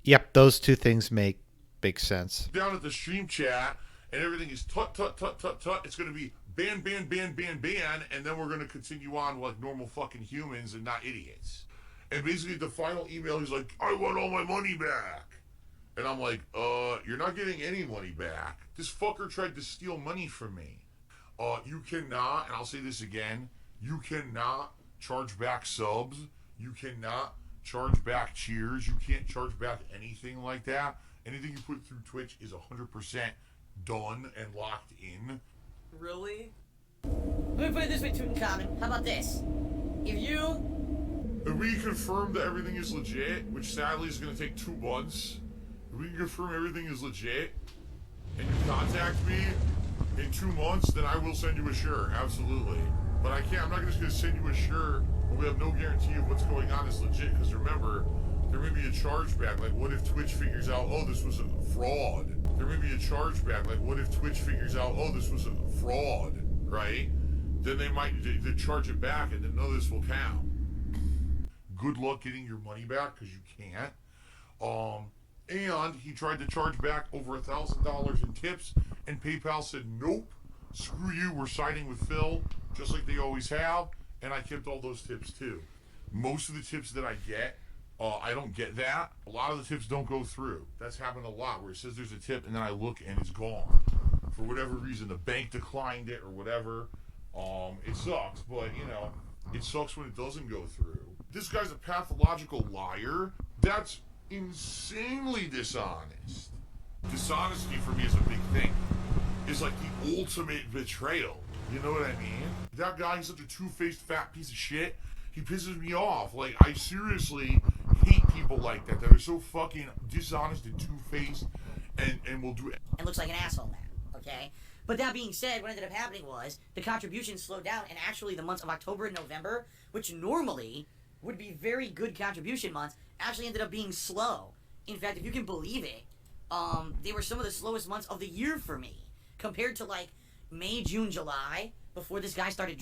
Yep, those two things make big sense. Down at the stream chat, and everything is tut, tut, tut, tut, tut. It's going to be ban, ban, ban, ban, ban, and then we're going to continue on like normal fucking humans and not idiots. And basically the final email, he's like, I want all my money back. And I'm like, you're not getting any money back. This fucker tried to steal money from me. You cannot, and I'll say this again, you cannot charge back subs You cannot charge back cheers. You can't charge back anything like that. Anything you put through Twitch is 100% done and locked in. Really? Let me put it this way, Tutankhamun. How about this? If we confirm that everything is legit, which sadly is going to take 2 months, if we can confirm everything is legit, and you contact me in 2 months, then I will send you a shirt, absolutely. But I can't, I'm not just going to send you a shirt when we have no guarantee of what's going on is legit, because remember, there may be a chargeback. Like, what if Twitch figures out, oh, this was a fraud? There may be a chargeback. Like, what if Twitch figures out, oh, this was a fraud, right? Then they might they charge it back, and then none of this will count. Good luck getting your money back, because you can't. And he tried to charge back over $1,000 in tips, and PayPal said, nope, screw you, we're siding with Phil, just like they always have, and I kept all those tips too. Most of the tips that I get, I don't get that. A lot of the tips don't go through. That's happened a lot, where it says there's a tip, and then I look, and it's gone. For whatever reason, the bank declined it, or whatever. It sucks, but, you know, it sucks when it doesn't go through. This guy's a pathological liar. That's insanely dishonest. Dishonesty for me is a big thing. It's like the ultimate betrayal. You know what I mean? That guy is such a two-faced fat piece of shit. He pisses me off. Like, I seriously hate people like that are so fucking dishonest and two-faced and will do it. and looks like an asshole now, okay? But that being said, what ended up happening was the contributions slowed down, and actually the months of October and November, which normally would be very good contribution months, actually ended up being slow. In fact, if you can believe it, they were some of the slowest months of the year for me, compared to like May, June, July, before this guy started